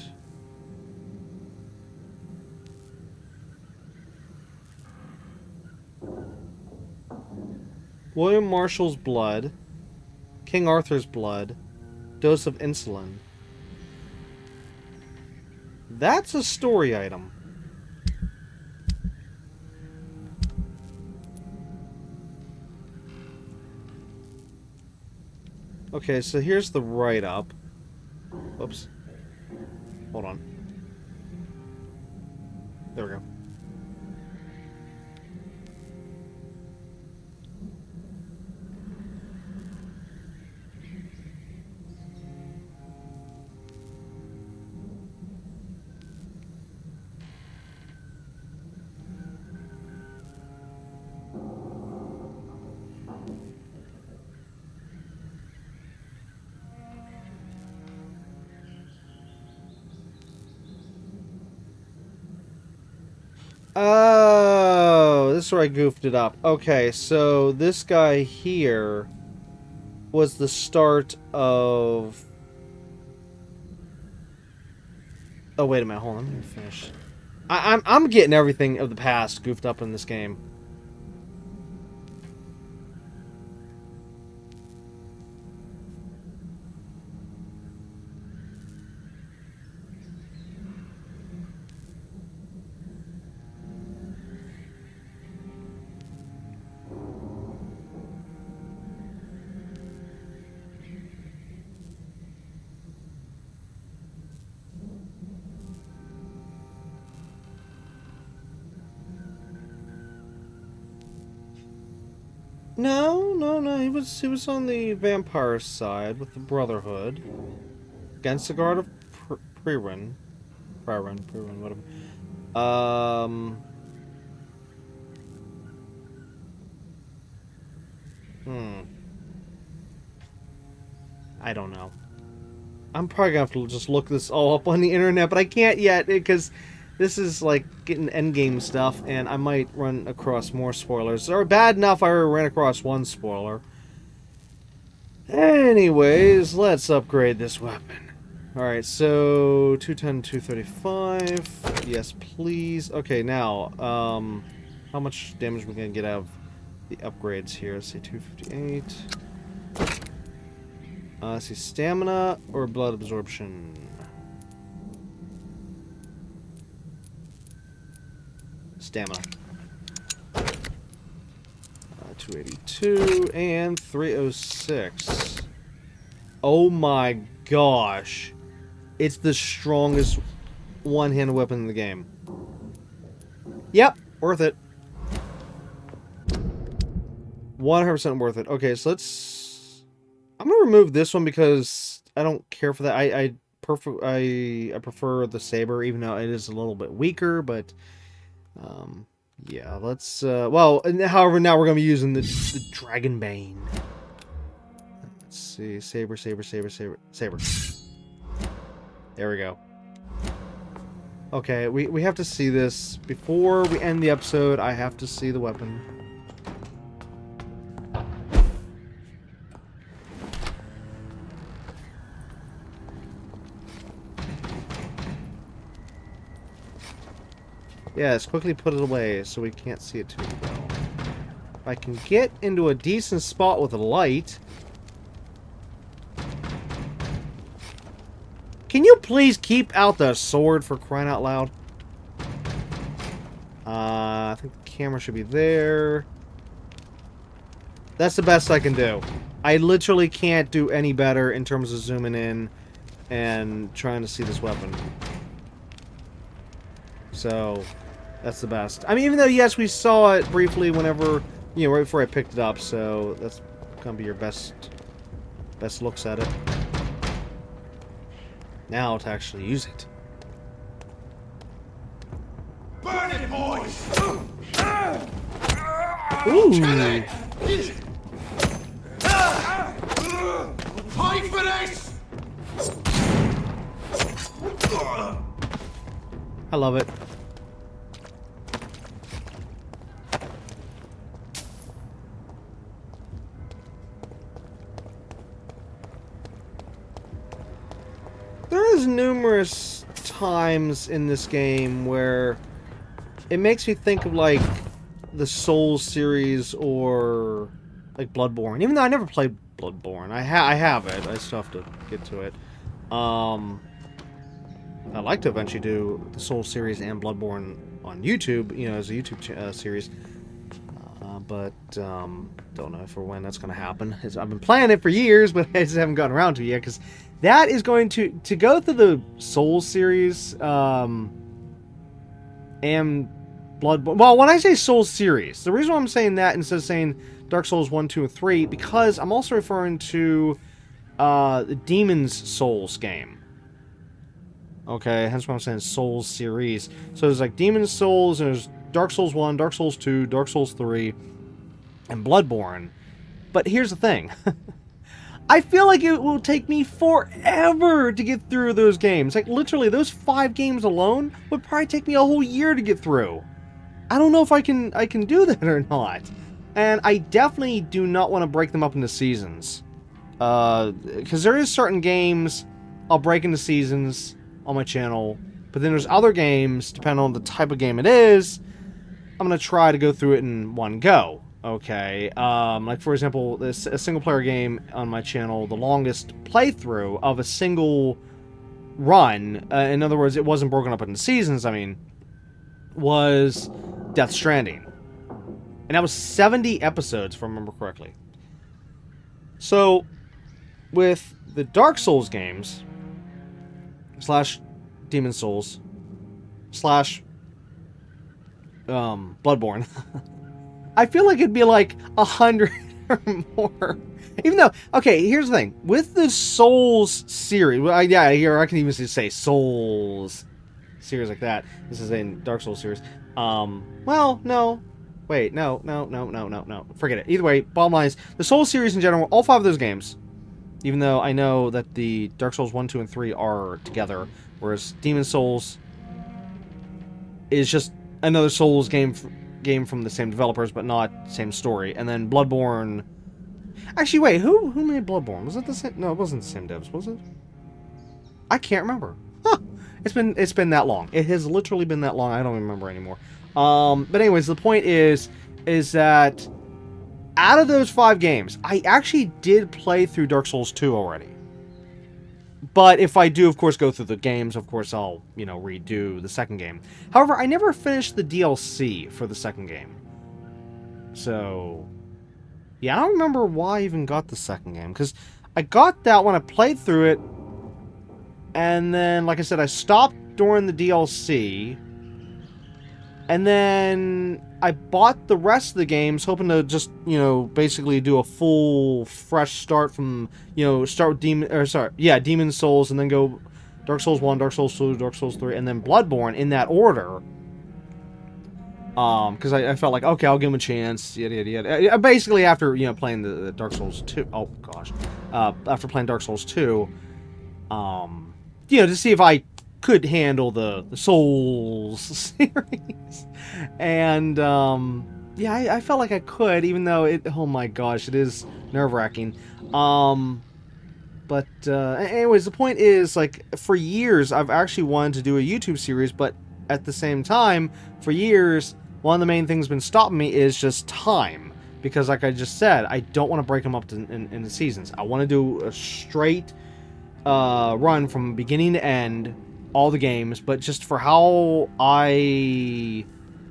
William Marshall's blood. King Arthur's blood. Dose of insulin. That's a story item. Okay, so here's the write-up. Whoops. Hold on. There we go. Oh, this is where I goofed it up. Okay, so this guy here was the start of... Oh, wait a minute. Hold on. Let me finish. I'm getting everything of the past goofed up in this game. No. He was on the vampire side with the Brotherhood against the Guard of Pririn, whatever. I don't know. I'm probably gonna have to just look this all up on the internet, but I can't yet because this is like getting endgame stuff, and I might run across more spoilers. Or bad enough I already ran across one spoiler. Anyways, let's upgrade this weapon. Alright, so 210, 235. Yes, please. Okay, now, how much damage are we gonna get out of the upgrades here? Let's see, 258. Let's see, stamina or blood absorption. Stamina. 282 and 306. Oh my gosh. It's the strongest one-handed weapon in the game. Yep, worth it. 100% worth it. Okay, so let's... I'm gonna remove this one because I don't care for that. I prefer the saber, even though it is a little bit weaker, but... yeah, let's, well, however, now we're going to be using the Dragon Bane. Let's see, saber. There we go. Okay, we have to see this. Before we end the episode, I have to see the weapon. Yes, quickly put it away so we can't see it too well. If I can get into a decent spot with a light... Can you please keep out the sword for crying out loud? I think the camera should be there. That's the best I can do. I literally can't do any better in terms of zooming in and trying to see this weapon. So... that's the best. I mean, even though, yes, we saw it briefly whenever you know, right before I picked it up, so that's gonna be your best looks at it. Now to actually use it. Burn it, boys! Ooh. Fight for this! I love it. There's numerous times in this game where it makes me think of like the Souls series or like Bloodborne. Even though I never played Bloodborne, I have it. I still have to get to it. I'd like to eventually do the Souls series and Bloodborne on YouTube, you know, as a YouTube series. But don't know for when that's going to happen. I've been planning it for years, but I just haven't gotten around to it yet, because that is going to go through the Souls series and Bloodborne. Well, when I say Souls series, the reason why I'm saying that instead of saying Dark Souls 1, 2, and 3, because I'm also referring to the Demon's Souls game. Okay, hence why I'm saying Souls series. So there's like Demon's Souls, and there's Dark Souls 1, Dark Souls 2, Dark Souls 3, and Bloodborne. But here's the thing. I feel like it will take me forever to get through those games. Like, literally, those 5 games alone would probably take me a whole year to get through. I don't know if I can do that or not. And I definitely do not want to break them up into seasons. Because there is certain games I'll break into seasons on my channel. But then there's other games, depending on the type of game it is, I'm going to try to go through it in one go. Okay, like for example, a single player game on my channel, the longest playthrough of a single run, in other words, it wasn't broken up into seasons, I mean, was Death Stranding. And that was 70 episodes, if I remember correctly. So, with the Dark Souls games, slash Demon Souls, slash Bloodborne, I feel like it'd be like 100 or more. Even though, okay, here's the thing. With the Souls series, well, yeah, here I can even say Souls series like that. This is a Dark Souls series. Well, no. Wait, no. Forget it. Either way, bottom line is, the Souls series in general, all 5 of those games, even though I know that the Dark Souls 1, 2, and 3 are together, whereas Demon Souls is just another Souls game from the same developers, but not same story. And then Bloodborne... Actually, wait, who made Bloodborne? Was it the same... No, it wasn't the same devs, was it? I can't remember. Huh. It's been that long. It has literally been that long. I don't remember anymore. But anyways, the point is that out of those 5 games, I actually did play through Dark Souls 2 already. But if I do, of course, go through the games, of course, I'll, you know, redo the second game. However, I never finished the DLC for the second game. So, yeah, I don't remember why I even got the second game. Because I got that when I played through it. And then, like I said, I stopped during the DLC. And then I bought the rest of the games, hoping to just, you know, basically do a full, fresh start from, you know, start with Demon Souls, and then go Dark Souls 1, Dark Souls 2, Dark Souls 3, and then Bloodborne in that order. Because I felt like, okay, I'll give him a chance, yada, yada, yada. Basically, after, you know, playing the Dark Souls 2, oh, gosh. After playing Dark Souls 2, you know, to see if I could handle the Souls series. And, yeah, I felt like I could, even though oh my gosh, it is nerve-wracking. But, anyways, the point is, like, for years, I've actually wanted to do a YouTube series, but at the same time, for years, one of the main things that's been stopping me is just time. Because, like I just said, I don't want to break them up in the seasons. I want to do a straight run from beginning to end, all the games, but just for how I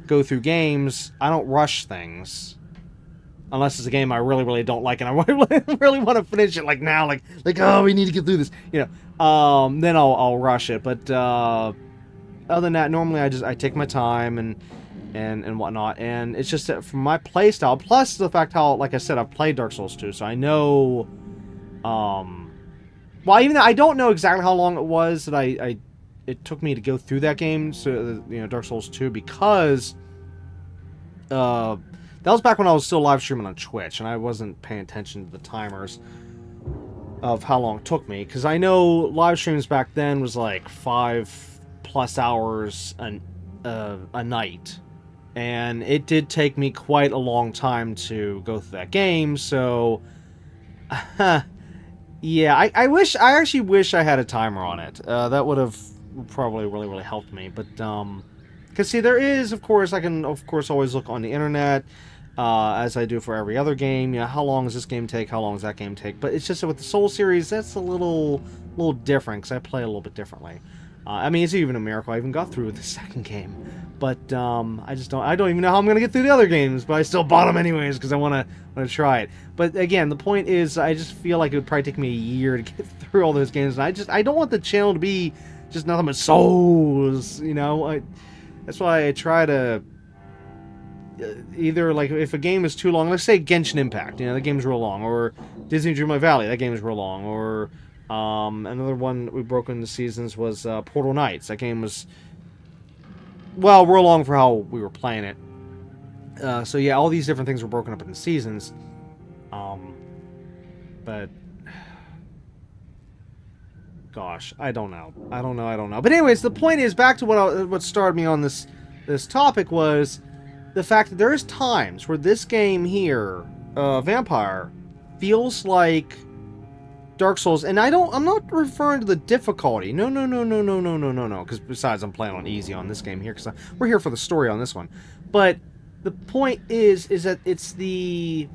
go through games, I don't rush things. Unless it's a game I really, really don't like, and I really want to finish it, like now, like, oh, we need to get through this, you know. Then I'll rush it. But other than that, normally I take my time, and and whatnot. And it's just that from my playstyle, plus the fact how, like I said, I've played Dark Souls 2, so I know, well, even though I don't know exactly how long it was that it took me to go through that game, so, you know, Dark Souls 2, because, that was back when I was still live streaming on Twitch, and I wasn't paying attention to the timers of how long it took me, because I know live streams back then was like 5+ hours a night, and it did take me quite a long time to go through that game, so, yeah, I actually wish I had a timer on it. That would have probably really helped me, but, because see, there is, of course, I can, of course, always look on the internet, as I do for every other game. You know, how long does this game take? How long does that game take? But it's just that with the Soul series, that's a little different, because I play a little bit differently. I mean, it's even a miracle I even got through the second game. But, I don't even know how I'm going to get through the other games, but I still bought them anyways, because I want to try it. But again, the point is, I just feel like it would probably take me a year to get through all those games, and I don't want the channel to be just nothing but Souls, you know? That's why I try to either, like, if a game is too long, let's say Genshin Impact, you know, the game's real long, or Disney Dreamlight Valley, that game is real long, or another one we broke into seasons was Portal Knights. That game was, well, real long for how we were playing it. So yeah, all these different things were broken up into seasons. But gosh, I don't know. But anyways, the point is, back to what started me on this topic was the fact that there's times where this game here, Vampyr, feels like Dark Souls, and I'm not referring to the difficulty. No, because besides, I'm playing on easy on this game here, because we're here for the story on this one. But the point is that it's the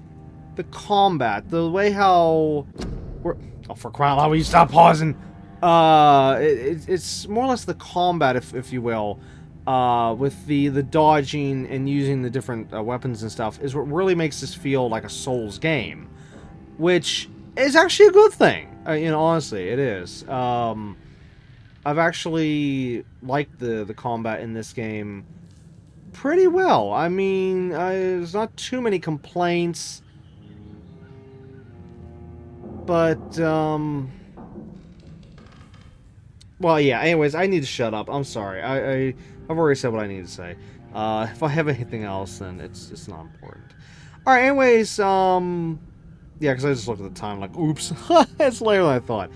combat, the way how for crying out loud, will you stop pausing? It's more or less the combat, if you will, with the dodging and using the different weapons and stuff, is what really makes this feel like a Souls game, which is actually a good thing. You know, honestly, it is. I've actually liked the combat in this game pretty well. I mean, there's not too many complaints, but well, yeah. Anyways, I need to shut up. I'm sorry. I've already said what I need to say. If I have anything else, then it's not important. All right. Anyways, yeah, because I just looked at the time like, oops, it's later than I thought.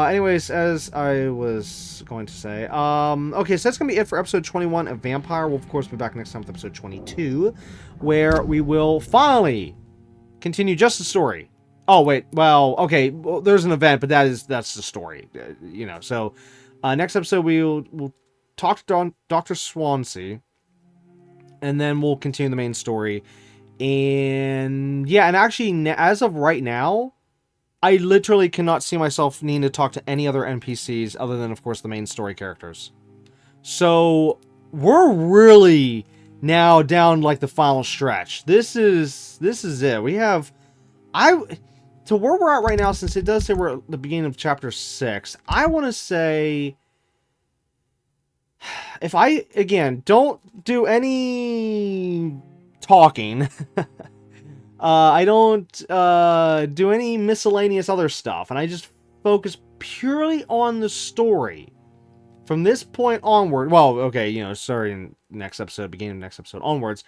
Anyways, as I was going to say, okay, so that's going to be it for episode 21 of Vampyr. We'll, of course, be back next time with episode 22, where we will finally continue just the story. Oh, wait, well, okay, well, there's an event, but that's the story, you know. So, next episode, we'll talk to Dr. Swansea, and then we'll continue the main story. And yeah, and actually, as of right now, I literally cannot see myself needing to talk to any other NPCs other than, of course, the main story characters. So we're really now down like the final stretch. This is it. We have to where we're at right now, since it does say we're at the beginning of chapter 6. I want to say, if I again don't do any talking, I don't do any miscellaneous other stuff, and I just focus purely on the story from this point onward. Well, okay, you know, starting next episode, beginning of next episode onwards.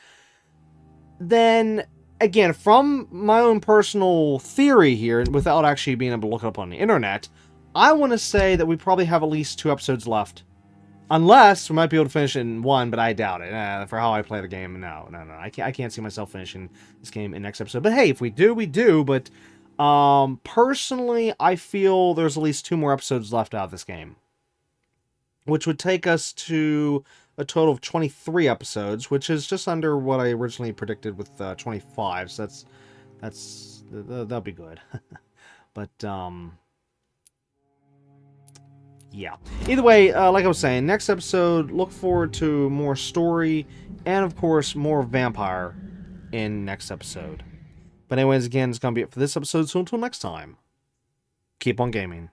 Then again, from my own personal theory here, without actually being able to look it up on the internet, I want to say that we probably have at least 2 episodes left. Unless we might be able to finish it in 1, but I doubt it. For how I play the game, no. I can't see myself finishing this game in next episode. But hey, if we do, we do. But personally, I feel there's at least 2 more episodes left out of this game, which would take us to a total of 23 episodes, which is just under what I originally predicted with 25. So that'll be good. But yeah. Either way, like I was saying, next episode, look forward to more story, and of course, more Vampyr in next episode. But anyways, again, it's going to be it for this episode, so until next time, keep on gaming.